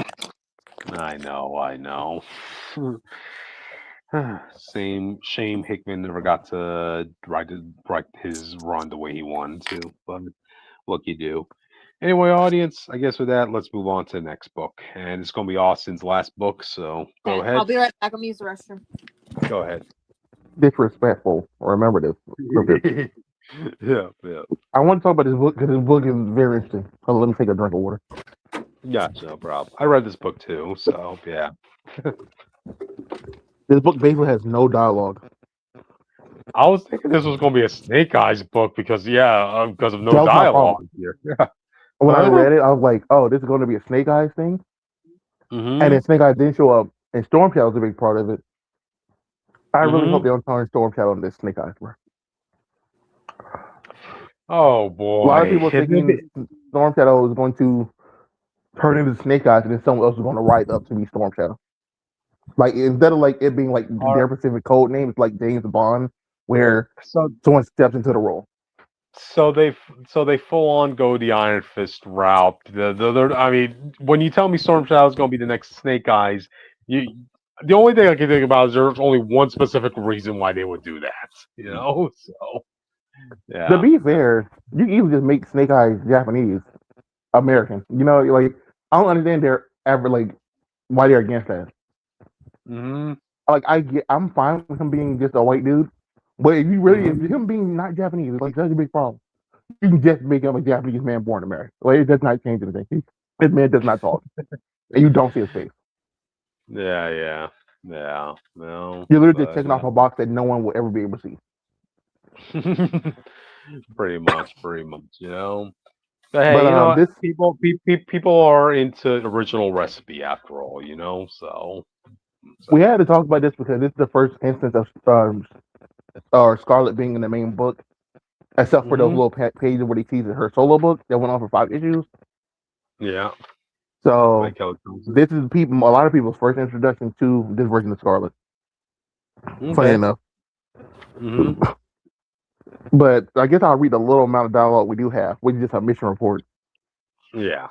I know. Same shame Hickman never got to write his run the way he wanted to, but what you do. Anyway, audience, I guess with that, let's move on to the next book. And it's gonna be Austin's last book, so go Okay, I'll ahead. be right back. I'm gonna use the restroom. Go ahead. Disrespectful. Remember this. Okay. Yeah. I want to talk about this book because this book is very interesting. Hold on, let me take a drink of water. Gotcha, no problem. I read this book too, so yeah. This book basically has no dialogue. I was thinking this was gonna be a Snake Eyes book because because of no That was my problem. dialogue here. Yeah. When I Huh? read it, I was like, "Oh, this is going to be a Snake Eyes thing." and then Snake Eyes didn't show up, and Storm Shadow's a big part of it. I really hope they don't turn Storm Shadow into Snake Eyes, bro. Oh A lot of boy. people are thinking Storm Shadow is going to turn into Snake Eyes, and then someone else is going to rise up to be Storm Shadow. Like instead of like it being like their specific code name, it's like James Bond, where So someone steps into the role. so they full on go the Iron Fist route. I mean, when you tell me Storm Shadow is going to be the next Snake Eyes, the only thing I can think about is there's only one specific reason why they would do that. You know, so yeah. To be fair, you can easily just make Snake Eyes Japanese American. You know, like I don't understand their ever like why they're against that. Like I'm fine with him being just a white dude, but if you really, if him being not Japanese, it's like that's a big problem. You can just make him a Japanese man born in America. Like it does not change anything. This man does not talk, and you don't see his face. Yeah. No. You're literally just checking off a box that no one will ever be able to see. pretty much. You know. But hey, But you know what? this People are into original recipe after all, you know. So we had to talk about this because this is the first instance of Scarlet being in the main book, except for those little pages where he teases her solo book that went on for 5 issues. Yeah. So this is a lot of people's first introduction to this version of Scarlet. Okay. Funny enough. But I guess I'll read a little amount of dialogue we do have, which is just a mission report. Yeah.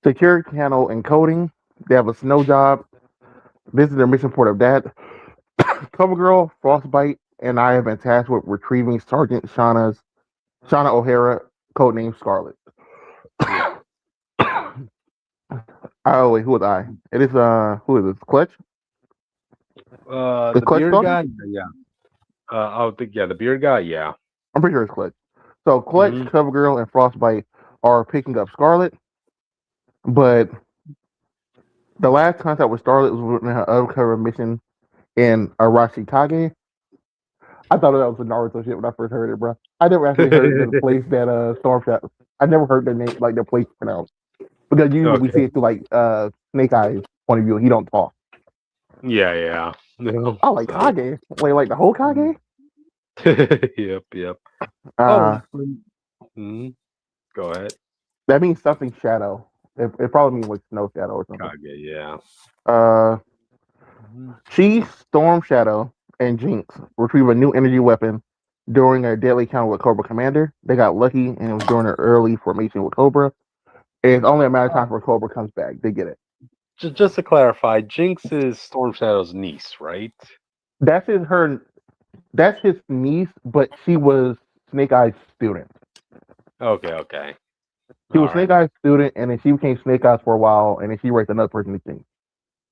Secure channel encoding. They have a snow job. This is their mission report of that. CoverGirl, Frostbite, and I have been tasked with retrieving Sergeant Shauna O'Hara, codename Scarlet. Oh wait, who was I? It is who is this? Clutch? The Clutch beard talking? guy? Yeah. I think the beard guy, yeah. I'm pretty sure it's Clutch. So Clutch, CoverGirl, and Frostbite are picking up Scarlet, but the last contact with Scarlet was in her undercover mission in Arashikage. I thought that was a Naruto shit when I first heard it, bro. I never actually heard the place that Storm Shadow. I never heard the name, like the place pronounced, because usually we see it through like Snake Eyes point of view. He don't talk. Yeah. No, I like Kage. Wait, like the whole Kage? Yep. Go ahead. That means something shadow. It probably means like snow shadow or something. Kage, yeah. She, Storm Shadow, and Jinx retrieve a new energy weapon during a deadly encounter with Cobra Commander. They got lucky, and it was during an early formation with Cobra. And it's only a matter of time before Cobra comes back. They get it. Just to clarify, Jinx is Storm Shadow's niece, right? That's his niece, but she was Snake Eyes' student. Okay. She was Snake Eyes' student, and then she became Snake Eyes for a while, and then she raised another person to Jinx.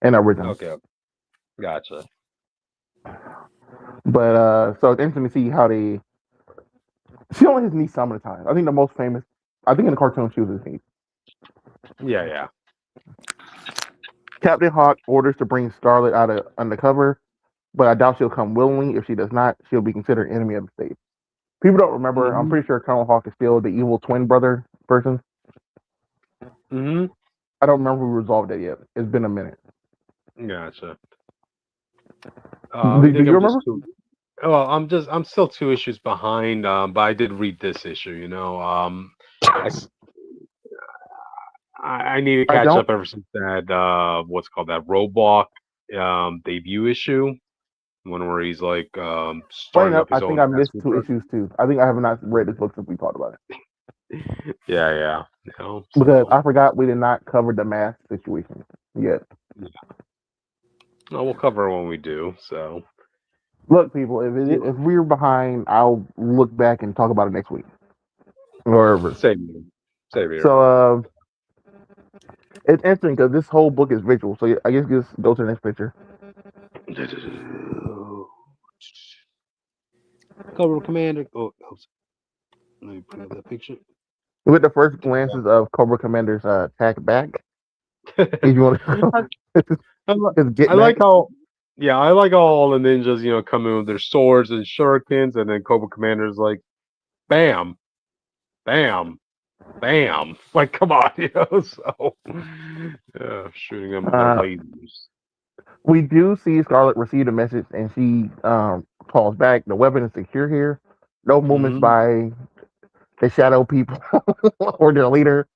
And original. Okay. Gotcha. But so it's interesting to see how she only his niece some of the time. I think the most famous, I think in the cartoon she was his niece. Yeah. Captain Hawk orders to bring Scarlet out of undercover, but I doubt she'll come willingly. If she does not, she'll be considered enemy of the state. People don't remember. I'm pretty sure Colonel Hawk is still the evil twin brother person. I don't remember who resolved that yet. It's been a minute. Gotcha. Did you remember? I'm still 2 issues behind, but I did read this issue. You know, I need to catch up ever since that what's called that Roblox debut issue, one where he's like starting up his I think own. I missed 2 issues too. I think I have not read this book since we talked about it. Yeah. No, because I forgot we did not cover the mask situation yet. Yeah. No, we'll cover it when we do. So, look, people, if we're behind, I'll look back and talk about it next week. Or same here. So, it's interesting because this whole book is visual. So I guess just go to the next picture. Cobra Commander. Oh, let me put up that picture. With the first glances of Cobra Commander's attack back. If you want to I like how all the ninjas, come in with their swords and shurikens, and then Cobra Commander's like, bam, bam, bam. Like, come on, So, yeah, shooting them with their Uh, lasers. we do see Scarlet receive a message, and she calls back. The weapon is secure here. No movements Mm-hmm. by the shadow people or their leader.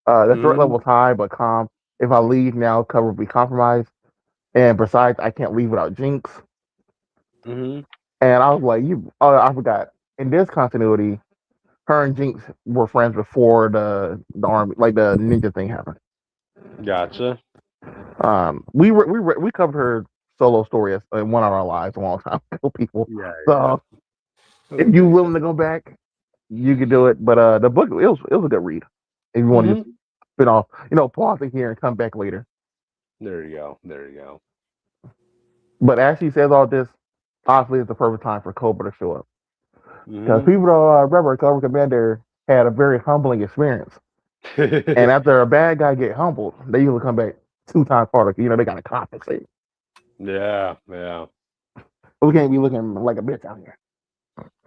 The threat Mm-hmm. level is high but calm. If I leave now, cover will be compromised. And besides, I can't leave without Jinx. Mm-hmm. And I was like, you. Oh, I forgot. In this continuity, her and Jinx were friends before the army, like the ninja thing happened. Gotcha. We covered her solo story as one of our lives a long time ago, people. Yeah, yeah. So That was if you decent. willing to go back, you could do it. But the book it was a good read. If you want to just Mm-hmm. spin off, pause it here and come back later. There you go. There you go. But as she says all this, honestly, it's the perfect time for Cobra to show up because Mm-hmm. people don't remember Cobra Commander had a very humbling experience, and after a bad guy get humbled, they usually come back 2 times harder. They got to compensate. Yeah, yeah. We can't be looking like a bitch out here.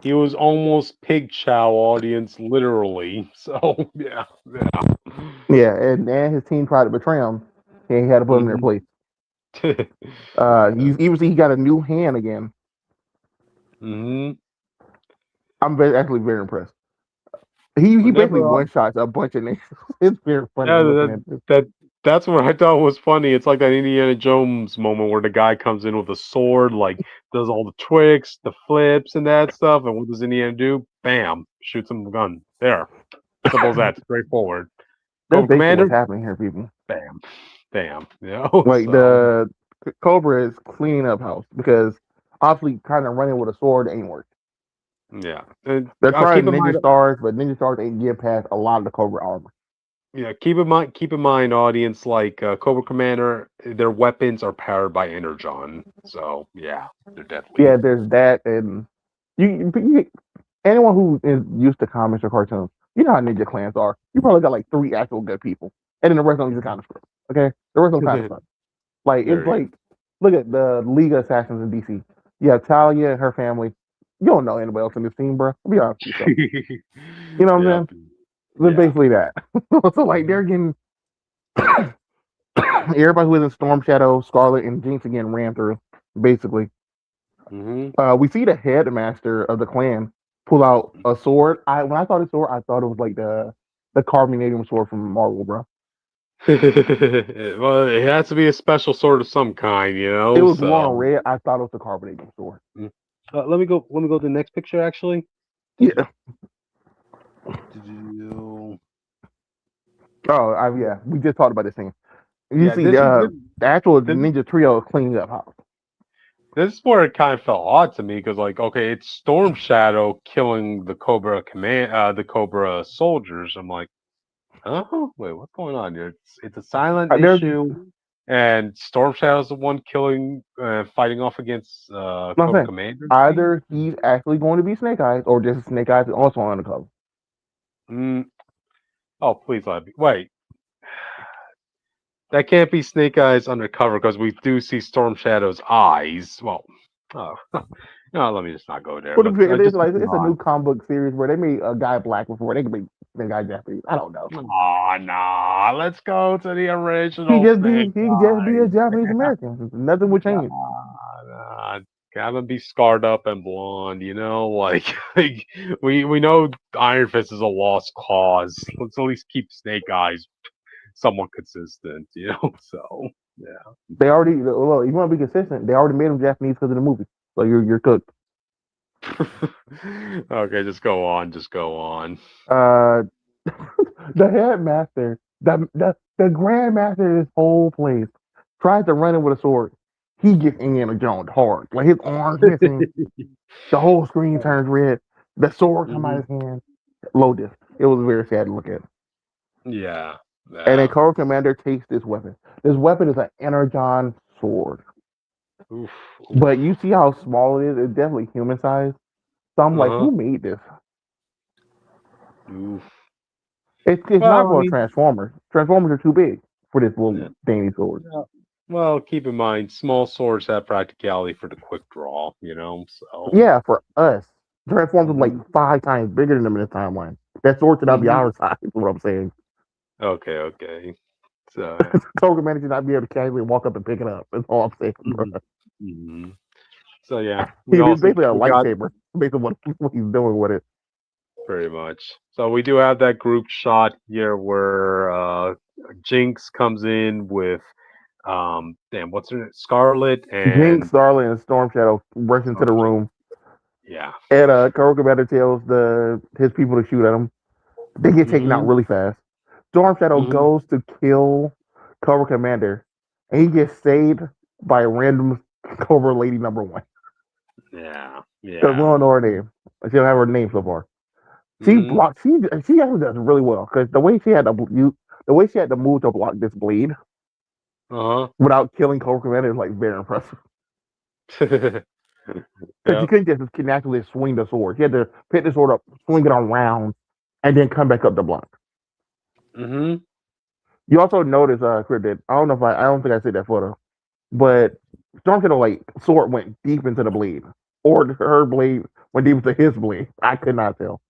He was almost pig chow audience, literally. So yeah, yeah. Yeah, and his team tried to betray him, and he had to put him in their Mhm. place. Yeah. He got a new hand again. Hmm. Actually very impressed. He basically Whenever, one shots a bunch of names. It's very funny yeah, looking at this. that that's what I thought was funny. It's like that Indiana Jones moment where the guy comes in with a sword, like does all the tricks, the flips, and that stuff. And what does Indiana do? Bam! Shoots him with a gun. There, simple as that. Straightforward. That's Cobra basically what's Commander. happening here, people. Bam, bam. Like So the Cobra is cleaning up house because obviously kind of running with a sword ain't work. yeah. And, They're trying keep in ninja mind. stars, but ninja stars ain't get past a lot of the Cobra armor. Yeah, keep in mind, audience, like Cobra Commander, their weapons are powered by Energon. So yeah, they're deadly. Yeah, there's that, and you anyone who is used to comics or cartoons, you know how ninja clans are. You probably got like 3 actual good people, and then the rest of them just kind of screw. Okay, the rest of them kind of suck. Like it's There you like look at the League of Assassins in DC. You have Talia and her family. You don't know anybody else in this team, bro. Be honest with yourself. go. You know what I'm Yep. saying? It's Yeah. basically that. So like they're getting everybody who is in Storm Shadow, Scarlet, and Jinx again ran through. Basically, Hmm. we see the headmaster of the clan pull out a sword. When I saw the sword, I thought it was like the carbonadium sword from Marvel, bro. Well, it has to be a special sword of some kind, It was So glowing red. I thought it was the carbonadium sword. mm. Let me go. Let me go to the next picture. Actually, Yeah. Do- Oh, yeah. We just talked about this thing. You yeah, see the actual ninja trio cleaning up house. this is where it kind of felt odd to me because, like, okay, it's Storm Shadow killing the the Cobra soldiers. I'm like, oh, wait, what's going on here? It's a silent There's issue, and Storm Shadow's the one killing, fighting off against Cobra nothing. Commander team. Either he's actually going to be Snake Eyes, or just Snake Eyes is also on the cover. Mm. Oh, please let me wait. That can't be Snake Eyes undercover because we do see Storm Shadow's eyes. Well, oh, no, let me just not go there. But Let's it is just like move it's a new on. comic book series where they made a guy black before. They could make the guy Japanese. I don't know. Oh, nah, let's go to the original Snake He can just be a Eyes. Japanese American. Nothing would Nah, change. nah, have him be scarred up and blonde, like, like we know Iron Fist is a lost cause. Let's at least keep Snake Eyes somewhat consistent, So yeah. They already well, you want to be consistent. They already made him Japanese because of the movie. So you're cooked. Okay, just go on, just go on. Uh, the headmaster, the grandmaster of this whole place, tries to run it with a sword. He gets Indiana Jones hard. Like his arms missing. The whole screen turns red. The sword come out Hmm. of his hand. Loaded. It was very sad to look at. Yeah, And then yeah. Cobra Commander takes this weapon. This weapon is an energon sword. Oof, oof. But you see how small it is? It's definitely human sized. So I'm like, Uh-huh. who made this? Oof. It's not Well, I for a mean, Transformer. Transformers are too big for this yeah. little dainty sword. Yeah. Well, keep in mind, small swords have practicality for the quick draw, So. Yeah, for us. Transformers are like Mhm. 5 times bigger than them in this timeline. That sword should not be Hmm. our side. Is what I'm saying. Okay, okay. So, Cobra Commander should not be able to casually walk up and pick it up. That's all I'm saying, bro. hmm hmm so yeah, we It's also basically a we got lightsaber. Basically, what he's doing with it. pretty much. So we do have that group shot here where Jinx comes in with damn, what's her name? Scarlet Jinx, and Starling, and Storm Shadow rush into the Storm Shadow. room, Yeah. and Cobra Commander tells his people to shoot at him. They get taken out Hmm. really fast. Storm Shadow Hmm. goes to kill Cobra Commander, and he gets saved by random Cobra Lady number one. Yeah. Because we Yeah. don't know her name. She don't have her name so far. She Hmm. blocked. She actually does really well because the way she had to move to block this bleed Uh without killing Cobra Commander is like very impressive. huh. Because she Yep. couldn't just naturally swing the sword. She had to pick the sword up, swing it around, and then come back up to block. Hmm. You also notice, Crit did. I don't think I see that photo, but Storm Shadow like sword went deep into the blade, or her blade went deep into his blade. I could not tell.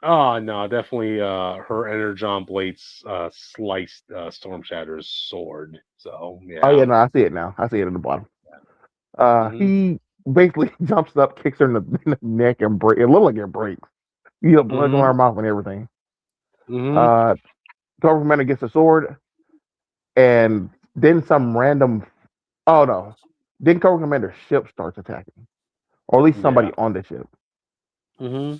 Oh no, definitely. Her Energon blades sliced Storm Shatter's sword. So Oh yeah, yeah. no, I see it now. I see it at the bottom. Hmm. He basically jumps up, kicks her in the neck, and break. It looked like it breaks. You know, blood going out Hmm. her mouth and everything. Hmm. Uh, Cobra Commander gets a sword, and then some random. Oh no, then Cobra Commander's ship starts attacking, or at least somebody Yeah. on the ship. Hmm.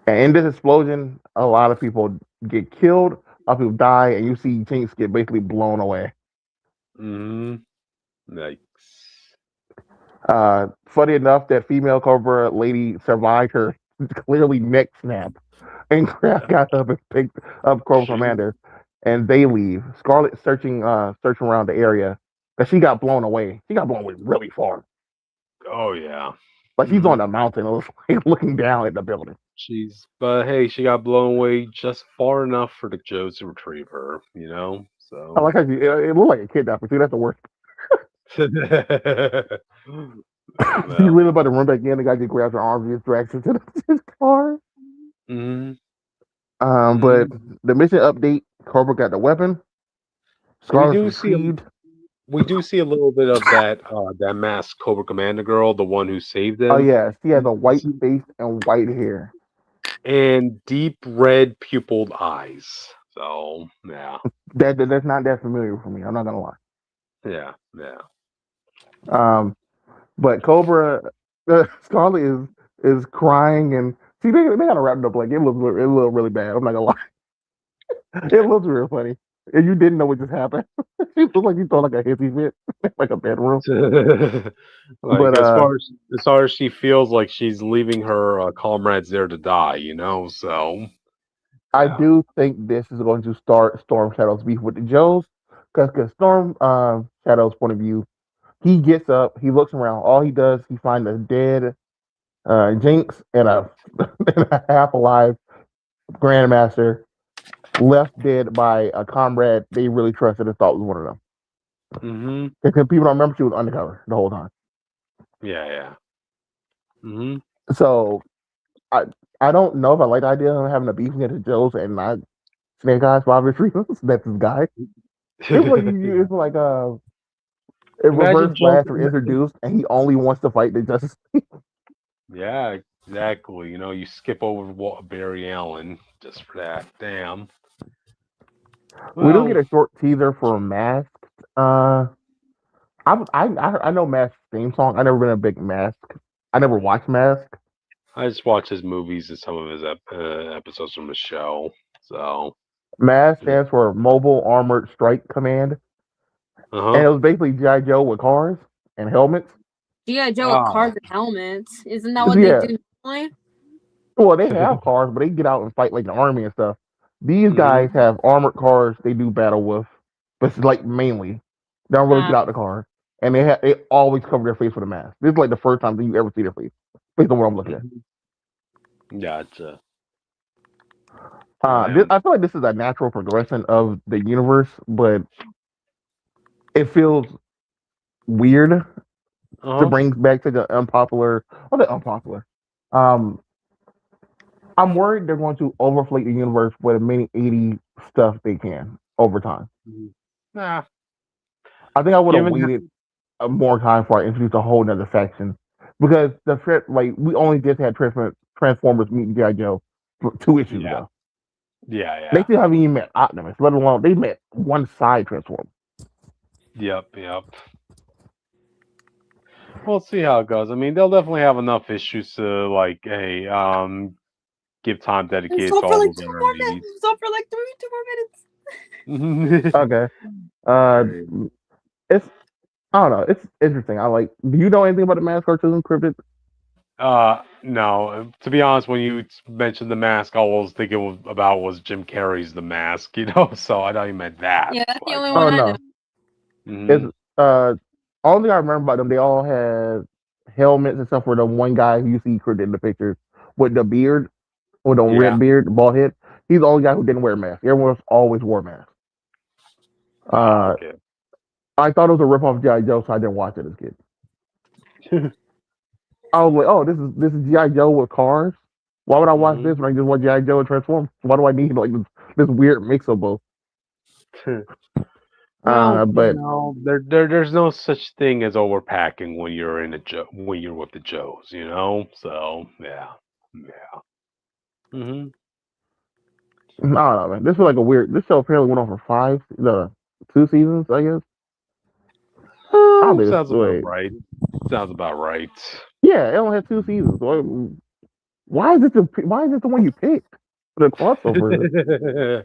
And in this explosion, a lot of people get killed, a lot of people die, and you see Jinx get basically blown away. Hmm. Yikes. Funny enough, that female Cobra lady survived her clearly neck snap, and got up and picked up Cobra Commander, and they leave. Scarlet searching around the area, because she got blown away. She got blown away really far. Oh yeah. Like she's Hmm. on the mountain, it was like looking down at the building. But hey, she got blown away just far enough for the Joes to retrieve her. I So. like how it looked like a kidnapper too. That's the worst. She's Well. really about to run back in. The guy just grabs her arms and just drags her to his car. Hmm. But Hmm. the mission update: Cobra got the weapon. We Scarlet's do see a retrieved. we do see a little bit of that masked Cobra Commander girl, the one who saved Oh him, yeah, she has a You white see- face and white hair. and deep red pupiled eyes. So yeah, That's not that familiar for me. I'm not gonna lie. yeah, yeah. Um, but Cobra, Scarlet is crying and see they gotta wrap it up like it looked really bad. I'm not gonna lie. It looks real funny. And you didn't know what just happened. It looked like you thought like a hissy fit, like a bedroom. Like But as far as she feels like she's leaving her comrades there to die, So I yeah. do think this is going to start Storm Shadow's beef with the Joes, because Storm Shadow's point of view, he gets up, he looks around, all he does, he finds a dead Jinx and and a half alive Grandmaster left dead by a comrade they really trusted and thought was one of them. Hmm. Because people don't remember she was undercover the whole time. Yeah, yeah. Hmm. So I I don't know if I like the idea of having a beef against the Joes and not Snake Eyes for obvious reasons. That's his guy. It's like a reverse Imagine Joe. flash were introduced and he only wants to fight the Justice. Yeah, exactly. You skip over Barry Allen just for that. Damn. We do get Well, a short teaser for Mask. Uh, I know Mask's theme song. I never been a big Mask. I never watched Mask. I just watch his movies and some of his episodes from the show. So, Mask yeah. stands for Mobile Armored Strike Command, Uh and huh. it was basically GI Joe with cars and helmets. G.I. Joe with Ah. cars and helmets. Isn't that So what they yeah, do normally? well they have cars, but they get out and fight like the army and stuff. These Hmm. guys have armored cars. They do battle with, but it's like mainly they don't really Uh, get out the car, and they always cover their face with a mask. This is like the first time that you ever see their face, based on what I'm looking at. Gotcha. Damn. I feel like this is a natural progression of the universe, but it feels weird to Uh huh. bring back to the unpopular, or the unpopular, um, I'm worried they're going to overflate the universe with as many 80 stuff they can over time. Mhm. Nah, I think I would have given waited more time before I introduced a whole nother faction because like we only just had Transformers meet G.I. Joe 2 issues yeah, ago. They yeah, still haven't even met Optimus, let alone they met one side Transformer. yep. We'll see how it goes. I mean, they'll definitely have enough issues to like, hey, give time dedicated to Stop for all like those two other more ladies. minutes. Stop for like two more minutes. Okay. Uh, Right. it's I don't know. It's interesting. I like. Do you know anything about the Mask cartoon Cryptid? No. To be honest, when you mentioned the mask, all I was thinking about was Jim Carrey's The Mask. So I thought you meant that. Yeah, that's the But only one Oh I know. no. It's mhm. only thing I remember about them. They all had helmets and stuff. For the one guy who you see Cryptid in the pictures with the beard, with the red Yeah. beard, the bald head. He's the only guy who didn't wear a mask. Everyone else always wore masks. Uh, Okay. I thought it was a ripoff of G.I. Joe, so I didn't watch it as a kid. I was like, oh, this is G.I. Joe with cars. Why would I watch hmm this when I just watch G.I. Joe and Transform? Why do I need like this weird mix of both? Well, But there's no such thing as overpacking when you're when you're with the Joes. So yeah. hmm I don't know, man. This is like a weird. This show apparently went on for 2 seasons, I guess. I don't Oh, think it's sounds about wait. right. Sounds about right. Yeah, it only had 2 seasons. Why is it the one you picked for the crossover?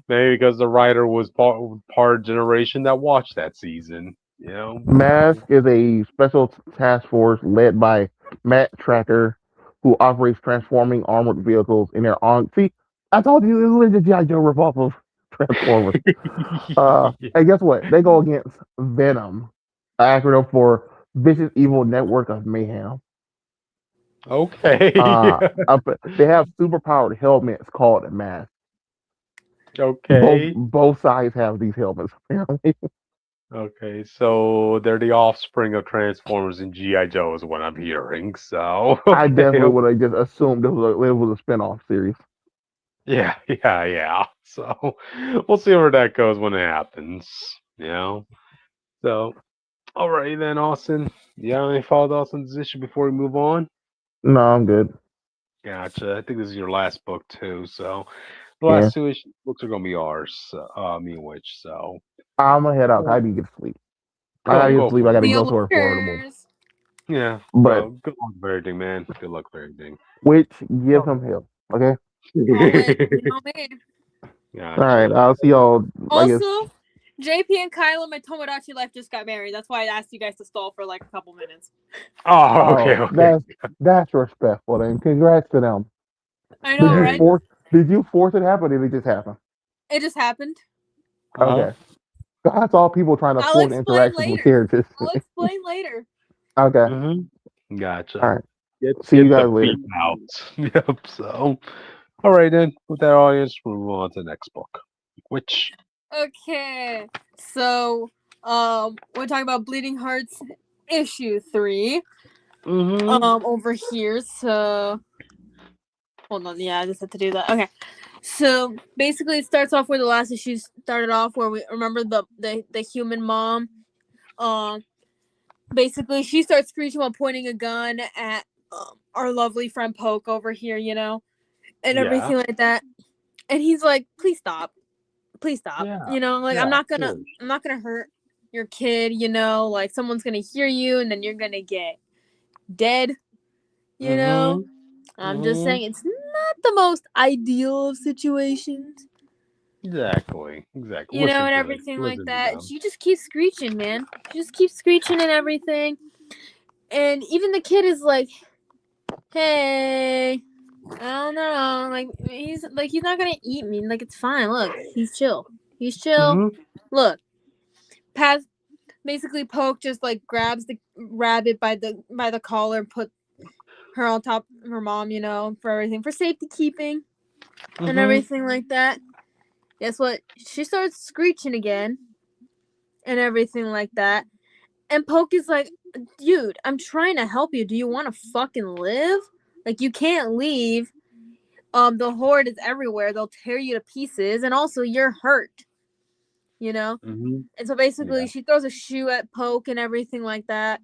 Maybe because the writer was part generation that watched that season. Mask is a special task force led by Matt Tracker, who operates transforming armored vehicles in their on. See, I told you this is a G.I. Joe ripoff of Transformers. And guess what? They go against Venom, an acronym for Vicious Evil Network of Mayhem. Okay. They have superpowered helmets called Mask. Both Okay. both sides have these helmets. Apparently. Okay. So they're the offspring of Transformers and GI Joe is what I'm hearing. So I okay. definitely would have just assumed it was a spinoff series. Yeah. So we'll see where that goes when it happens. So all right then, Austin. You have any follow thoughts on this issue before we move on? No, I'm good. Gotcha. I think this is your last book too. So the Yeah, last two books are gonna be ours. Me and Witch. So I'm gonna head out. I go need to get to sleep. I gotta get to go sleep. I for it. gotta See you go somewhere for the morning. later. Yeah. But Go. Good luck with everything, man. Good luck with everything. which give Oh. him help. Okay. Always, you know me. All right. Gotcha. I'll see y'all. I guess. Also, JP and Kyla, my Tomodachi life just got married. That's why I asked you guys to stall for like a couple minutes. Oh, Oh, okay. that's respectful. Then congrats to them. I Did know, you There right? you force? Did you force it happen? Or did it just happen? It just happened. go. Okay. That's all people trying to I'll force explain interactions with later. characters. I'll explain later. Okay. Gotcha. All right. Get See you get the guys later. feet out. Yep. So, all right then. With that, audience, we'll move on to the next book, which. Okay, so we're talking about Bleeding Hearts issue 3. Over here. So hold on. Yeah, I just had to do that. Okay. So basically, it starts off where the last issue started off, where we remember the human mom. Basically, she starts screeching while pointing a gun at our lovely friend Poke over here, and Yeah. everything like that. And he's like, "Please stop, Yeah. like Yeah. I'm not gonna hurt your kid, like someone's gonna hear you, and then you're gonna get dead, you know." Mm-hmm. I'm just Mm-hmm. saying it's not the most ideal of situations. Exactly. And Listen to them. everything like Listen to that. them. She just keeps screeching, man. She just keeps screeching and everything. And even the kid is like, "Hey, I don't know. He's not gonna eat me. Like it's fine. Look, he's chill. He's chill. Mm-hmm. Look." Past basically Poke just like grabs the rabbit by the collar and put her on top of her mom, for everything, for safety keeping and Mm-hmm. everything like that. Guess what? She starts screeching again and everything like that. And Poke is like, "Dude, I'm trying to help you. Do you want to fucking live? Like, you can't leave." the horde is everywhere. They'll tear you to pieces, and also you're hurt. You know. Mm-hmm. And so basically, Yeah. she throws a shoe at Poke and everything like that,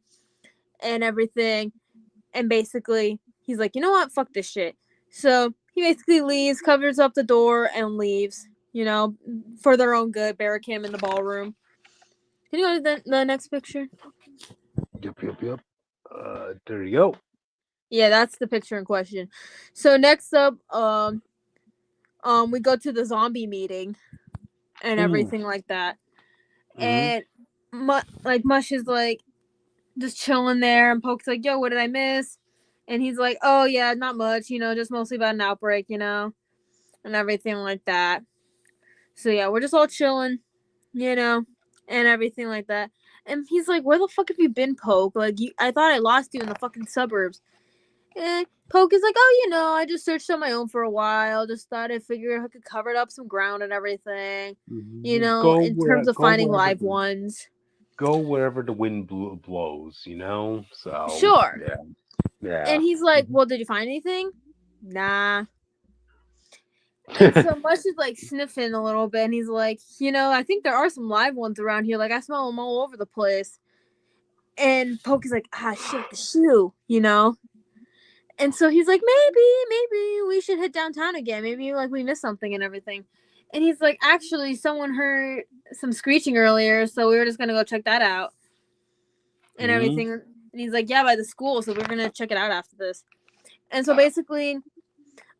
and everything. And basically, he's like, you know what? Fuck this shit. So he basically leaves, covers up the door, and leaves. You know, for their own good. Barrack him in the ballroom. Can you go to the next picture? Yep. There you go. Yeah, that's the picture in question. So next up, we go to the zombie meeting and Ooh. everything like that. Mm-hmm. And Mush is like just chilling there, and Poke's like, "Yo, what did I miss?" And he's like, "Oh yeah, not much. You know, just mostly about an outbreak. You know, and everything like that." So yeah, we're just all chilling, you know, and everything like that. And he's like, "Where the fuck have you been, Poke? Like, I thought I lost you in the fucking suburbs." And Poke is like, "Oh, you know, I just searched on my own for a while. Just thought I'd figure I could cover up some ground and everything. You Mm-hmm. know, in terms of finding live ones." Go wherever the wind blows. You know. So Sure. yeah. And he's like, "Well, did you find anything?" Nah. And so Mush is like sniffing a little bit, and he's like, "You know, I think there are some live ones around here. Like, I smell them all over the place." And Poke is like, "Ah, shit, the shoe, you know?" And so he's like, maybe we should hit downtown again. Maybe like we missed something and everything. And he's like, actually, someone heard some screeching earlier, so we were just gonna go check that out and Mm-hmm. everything. And he's like, yeah, by the school, so we're gonna check it out after this. And so basically,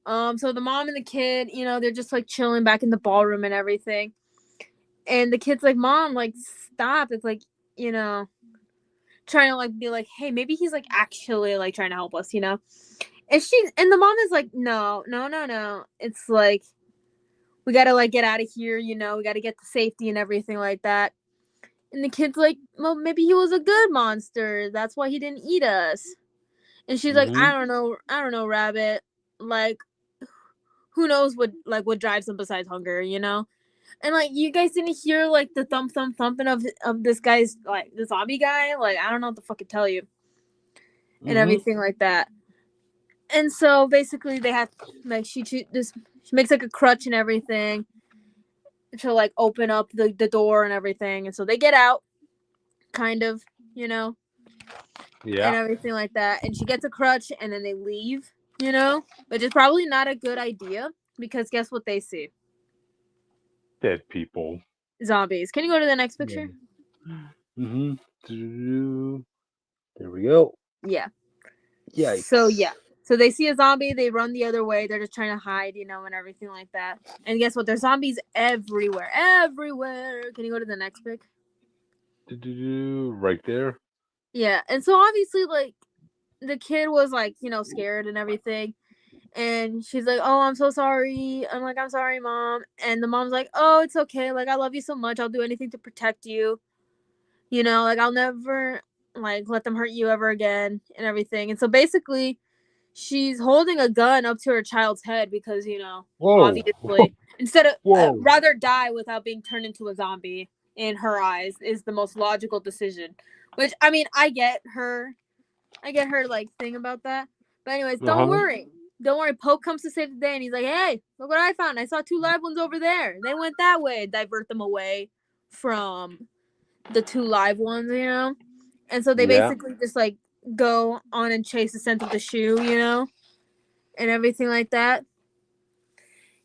so the mom and the kid, you know, they're just like chilling back in the ballroom and everything. And the kid's like, "Mom, like stop." It's like, you know, trying to like be like, "Hey, maybe he's like actually like trying to help us, you know?" And the mom is like, no. It's like we gotta like get out of here, you know, we gotta get to safety and everything like that. And the kid's like, well, maybe he was a good monster. That's why he didn't eat us. And she's like, Mm-hmm. I don't know, Rabbit. Like, who knows what drives him besides hunger, you know? And like, you guys didn't hear like the thumping of this guy's like the zombie guy. Like, I don't know what the fuck to tell you and Mm-hmm. everything like that. And so basically, they have like she makes like a crutch and everything to like open up the door and everything. And so they get out, kind of, you know, and Yeah. everything like that. And she gets a crutch, and then they leave, you know, which is probably not a good idea because guess what they see? Dead people. Zombies. Can you go to the next picture? Mm-hmm. There we go. Yeah. So Yikes. yeah. So they see a zombie, they run the other way. They're just trying to hide, you know, and everything like that. And guess what? There's zombies everywhere. Everywhere. Can you go to the next pic? Right there. Yeah. And so obviously, like, the kid was like, you know, scared and everything. And she's like, "Oh, I'm so sorry." I'm like, "I'm sorry, Mom." And the mom's like, "Oh, it's okay. Like, I love you so much. I'll do anything to protect you. You know, like, I'll never, like, let them hurt you ever again and everything." And so basically, she's holding a gun up to her child's head because, you know, Whoa. obviously, instead of Whoa. rather die without being turned into a zombie in her eyes is the most logical decision. Which, I mean, I get her like thing about that. But anyways, don't Uh-huh. worry. Don't worry. Poke comes to save the day and he's like, "Hey, look what I found. I saw two live ones over there. They went that way." Divert them away from the two live ones, you know? And so they Yeah. basically just like go on and chase the scent of the shoe, you know? And everything like that.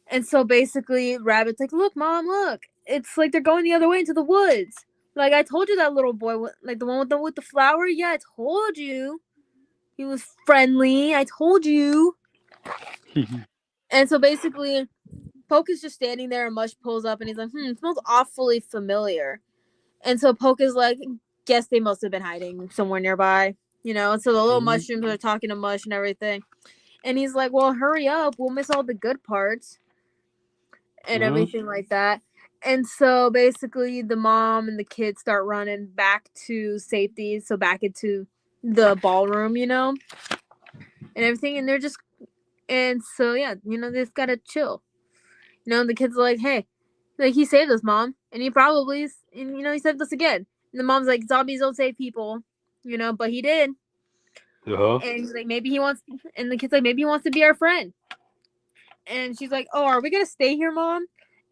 And so basically Rabbit's like, "Look, Mom, look. It's like they're going the other way into the woods. Like I told you that little boy, like the one with the flower. Yeah, I told you. He was friendly. I told you." And so basically, Poke is just standing there, and Mush pulls up, and he's like, "It smells awfully familiar." And so Poke is like, "Guess they must have been hiding somewhere nearby, you know." And so the little Mhm. mushrooms are talking to Mush and everything, and he's like, "Well, hurry up, we'll miss all the good parts and Mhm. everything like that." And so basically, the mom and the kids start running back to safety, so back into the ballroom, you know, and everything, and they're just, and so yeah, you know, they just gotta chill. You know, and the kids are like, "Hey, like he saved us, Mom," and he probably, and you know, he saved us again. And the mom's like, "Zombies don't save people," you know, but he did. Uh-huh. And he's like, maybe he wants, and the kid's like, maybe he wants to be our friend. And she's like, "Oh, are we gonna stay here, mom?"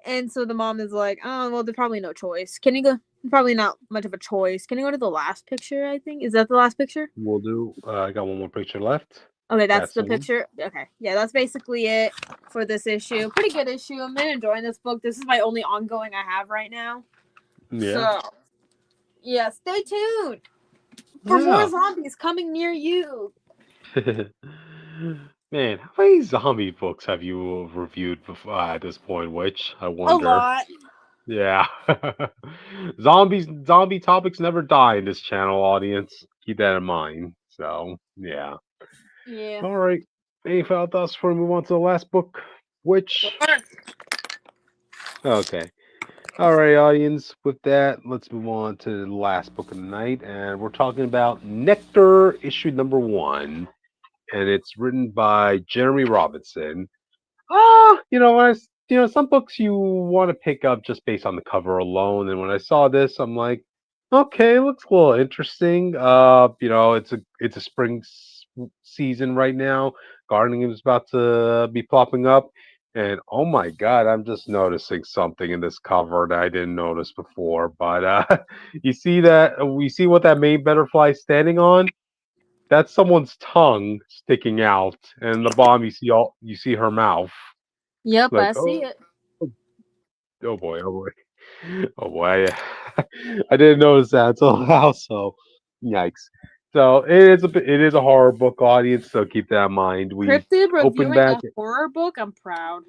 And so the mom is like, "Oh, well, there's probably no choice. Can you go? Probably not much of a choice. Can you go to the last picture? I think is that the last picture." We'll do. I got one more picture left. Okay, that's That's the the one. picture. Okay, yeah, that's basically it for this issue. Pretty good issue. I'm enjoying this book. This is my only ongoing I have right now. Yeah. So yeah, stay tuned for more Yeah. zombies coming near you. Man, how many zombie books have you reviewed before, at this point? Which I A wonder. lot. Yeah. Zombie topics never die in this channel, audience. Keep that in mind. So, yeah. Yeah. All right. Any final thoughts before we move on to the last book? Which? Okay. All right, audience. With that, let's move on to the last book of the night, and we're talking about Nectar, issue number 1, and it's written by Jeremy Robinson. Some books you want to pick up just based on the cover alone. And when I saw this, I'm like, okay, looks a little interesting. It's a season right now. Gardening is about to be popping up, and oh my god, I'm just noticing something in this cover that I didn't notice before. But you see that we see what that main butterfly is standing on. That's someone's tongue sticking out, and the bottom you see her mouth. Yep, Like, I see it. oh boy, oh boy, oh boy. I didn't notice that until now. So, yikes. So it is a horror book, audience. So keep that in mind. We Cryptid open reviewing back. a horror book. I'm proud.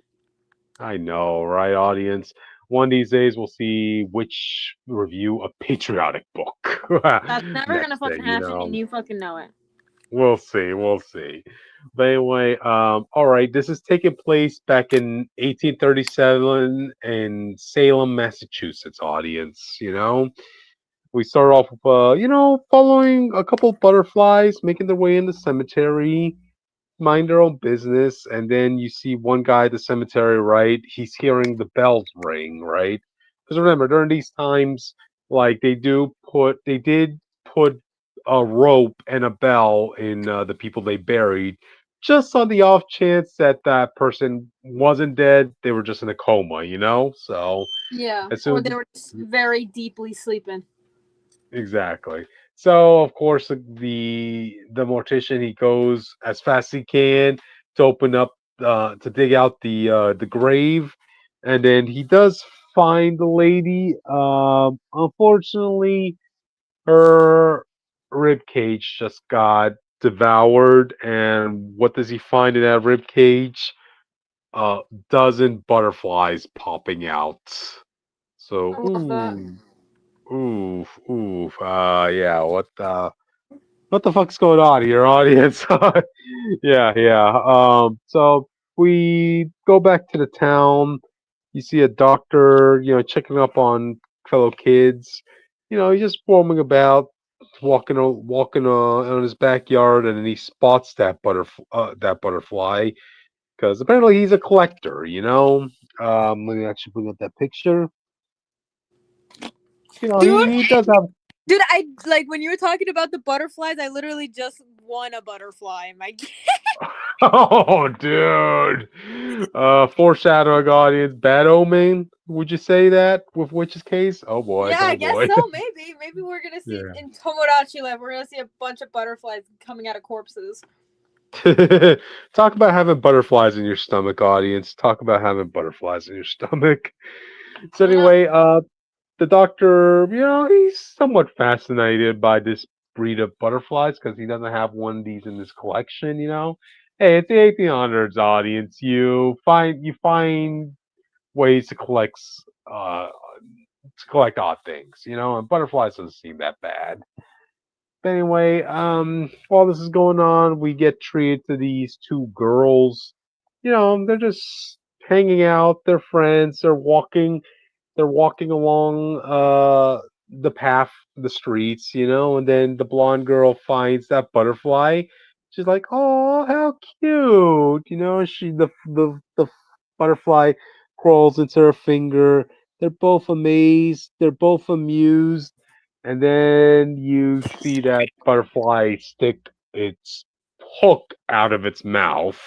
I know, right, audience. One of these days we'll see which review a patriotic book. That's never gonna Next fucking thing, happen, and you fucking know it. we'll see, we'll see. But anyway, all right, this is taking place back in 1837 in Salem, Massachusetts, audience. We start off with, following a couple butterflies making their way in the cemetery, mind their own business, and then you see one guy at the cemetery, right? He's hearing the bells ring, right? Because remember, during these times, like they did put a rope and a bell in the people they buried, just on the off chance that that person wasn't dead, they were just in a coma. So Yeah, as or soon they were just very deeply sleeping. exactly. So of course the mortician he goes as fast as he can to open up to dig out the grave, and then he does find the lady. Unfortunately, her rib cage just got devoured, and what does he find in that rib cage? A dozen butterflies popping out. So I love that. oof, oof. Yeah. What the fuck's going on here, audience? Yeah, yeah. So we go back to the town. You see a doctor, checking up on fellow kids. He's just roaming about, walking on his backyard, and then he spots that butterfly because apparently he's a collector. Let me actually bring up that picture. Dude, He does have. dude, I like when you were talking about the butterflies. I literally just won a butterfly in my game. Oh, dude. Foreshadowing, audience. Bad omen. Would you say that with Witch's case? Oh boy. Yeah, I Oh guess boy. so. Maybe we're gonna see Yeah. in Tomodachi Life. We're gonna see a bunch of butterflies coming out of corpses. Talk about having butterflies in your stomach, audience. Talk about having butterflies in your stomach. So Yeah, anyway, the doctor, he's somewhat fascinated by this breed of butterflies because he doesn't have one of these in his collection. Hey, it's the 1800s, audience. You find ways uh to collect odd things, and butterflies doesn't seem that bad. But anyway, while this is going on, we get treated to these two girls. They're just hanging out, they're friends, they're walking along the path, the streets, and then the blonde girl finds that butterfly. She's like, "Oh, how cute!" The butterfly crawls into her finger. They're both amazed. They're both amused, and then you see that butterfly stick its hook out of its mouth,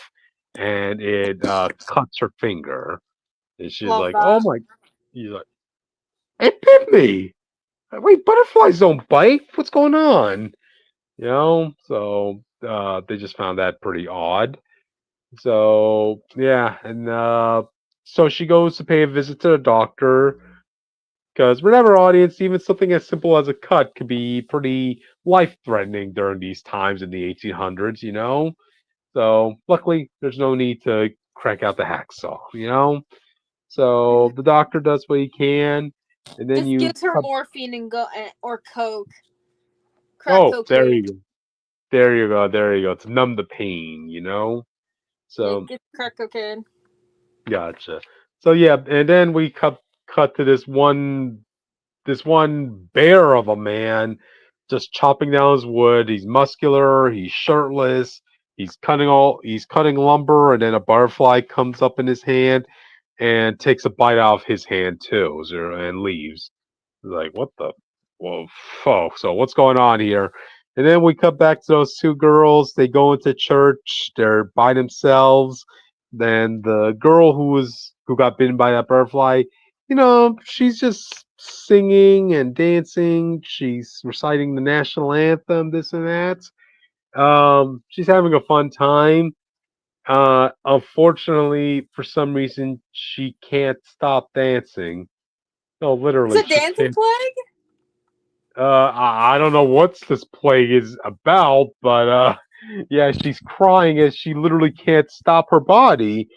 and it cuts her finger. And she's Love like, "Oh that. my!" He's like, "It bit me. Wait, butterflies don't bite. What's going on?" So they just found that pretty odd. So yeah, and so she goes to pay a visit to the doctor because remember, audience, even something as simple as a cut could be pretty life-threatening during these times in the 1800s. So luckily, there's no need to crank out the hacksaw. So the doctor does what he can, and then Just you gives her cut. morphine and go or coke, crack Oh, there cocaine. you go. There you go. There you go. To numb the pain. Yeah, So get crack cocaine. gotcha. So yeah, and then we cut to this one bear of a man just chopping down his wood. He's muscular, he's shirtless, he's cutting lumber, and then a butterfly comes up in his hand and takes a bite out of his hand too, and leaves. Like, what the? Whoa, so what's going on here? And then we cut back to those two girls. They go into church. They're by themselves. Then the girl who got bitten by that butterfly, she's just singing and dancing. She's reciting the national anthem, this and that. She's having a fun time. Unfortunately, for some reason, she can't stop dancing. No, It's literally, a she dancing can't. plague. I don't know what this plague is about, but yeah, she's crying as she literally can't stop her body.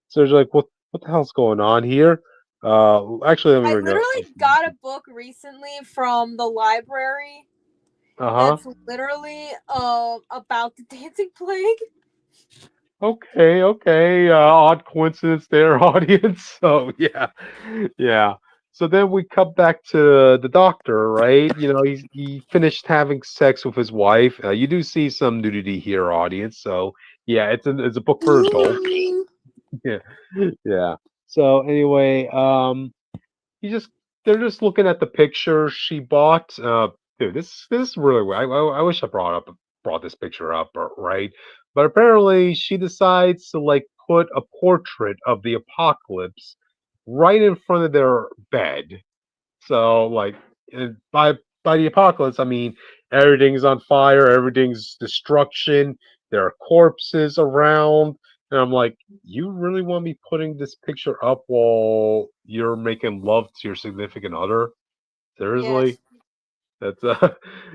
So she's like, what the hell's going on here? Actually, let me I bring up. literally got a book recently from the library Uh huh. that's literally about the dancing plague. Okay, okay. Odd coincidence there, audience. So yeah, yeah. So then we cut back to the doctor, right? He finished having sex with his wife. You do see some nudity here, audience. So yeah, it's a book for adults. Yeah, yeah. So anyway, you just they're just looking at the picture she bought. Dude, this is really weird. I wish I brought this picture up, right? But apparently she decides to like put a portrait of the apocalypse right in front of their bed. So like by the apocalypse, I mean everything's on fire, everything's destruction. There are corpses around, and I'm like, you really want me putting this picture up while you're making love to your significant other? Seriously? Yes. That's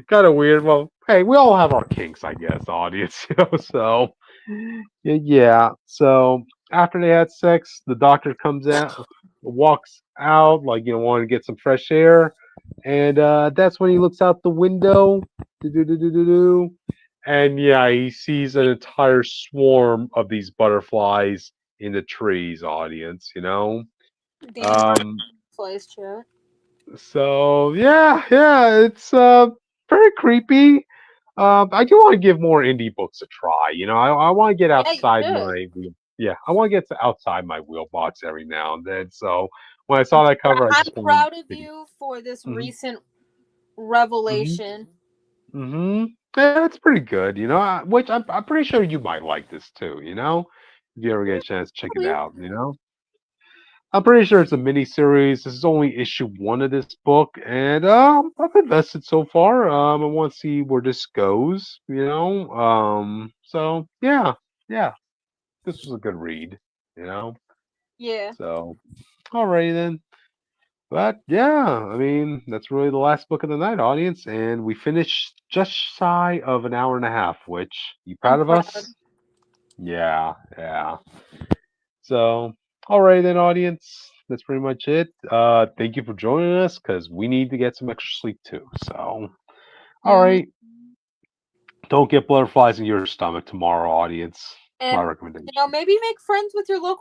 kind of weird. Well, hey, we all have our kinks, I guess, audience. So yeah. So after they had sex, the doctor comes out, walks out, like wanting to get some fresh air, and that's when he looks out the window. Do-do-do-do-do-do. And yeah, he sees an entire swarm of these butterflies in the trees. Audience. Demon Um, butterflies, chat. so yeah, it's very creepy. I do want to give more indie books a try. I want to get Yeah, you outside should. yeah, I want to get outside my wheelbox every now and then. So when I saw that cover, I I'm just wanted proud of to. you for this Mm-hmm, recent mm-hmm, revelation. mm-hmm. Yeah, it's pretty good. Which I'm pretty sure you might like this too. If you ever get a chance, check it Really? out. I'm pretty sure it's a mini series. This is only issue one of this book, and I've invested so far. I want to see where this goes. So yeah, yeah, this was a good read. You know. Yeah. So alrighty then. But yeah, I mean that's really the last book of the night, audience, and we finished just shy of an hour and a half. Which you I'm proud of proud. us? Yeah, yeah. So, all right then, audience. That's pretty much it. Thank you for joining us because we need to get some extra sleep too. So, all Hmm. right. Don't get butterflies in your stomach tomorrow, audience. My And recommendation. maybe make friends with your local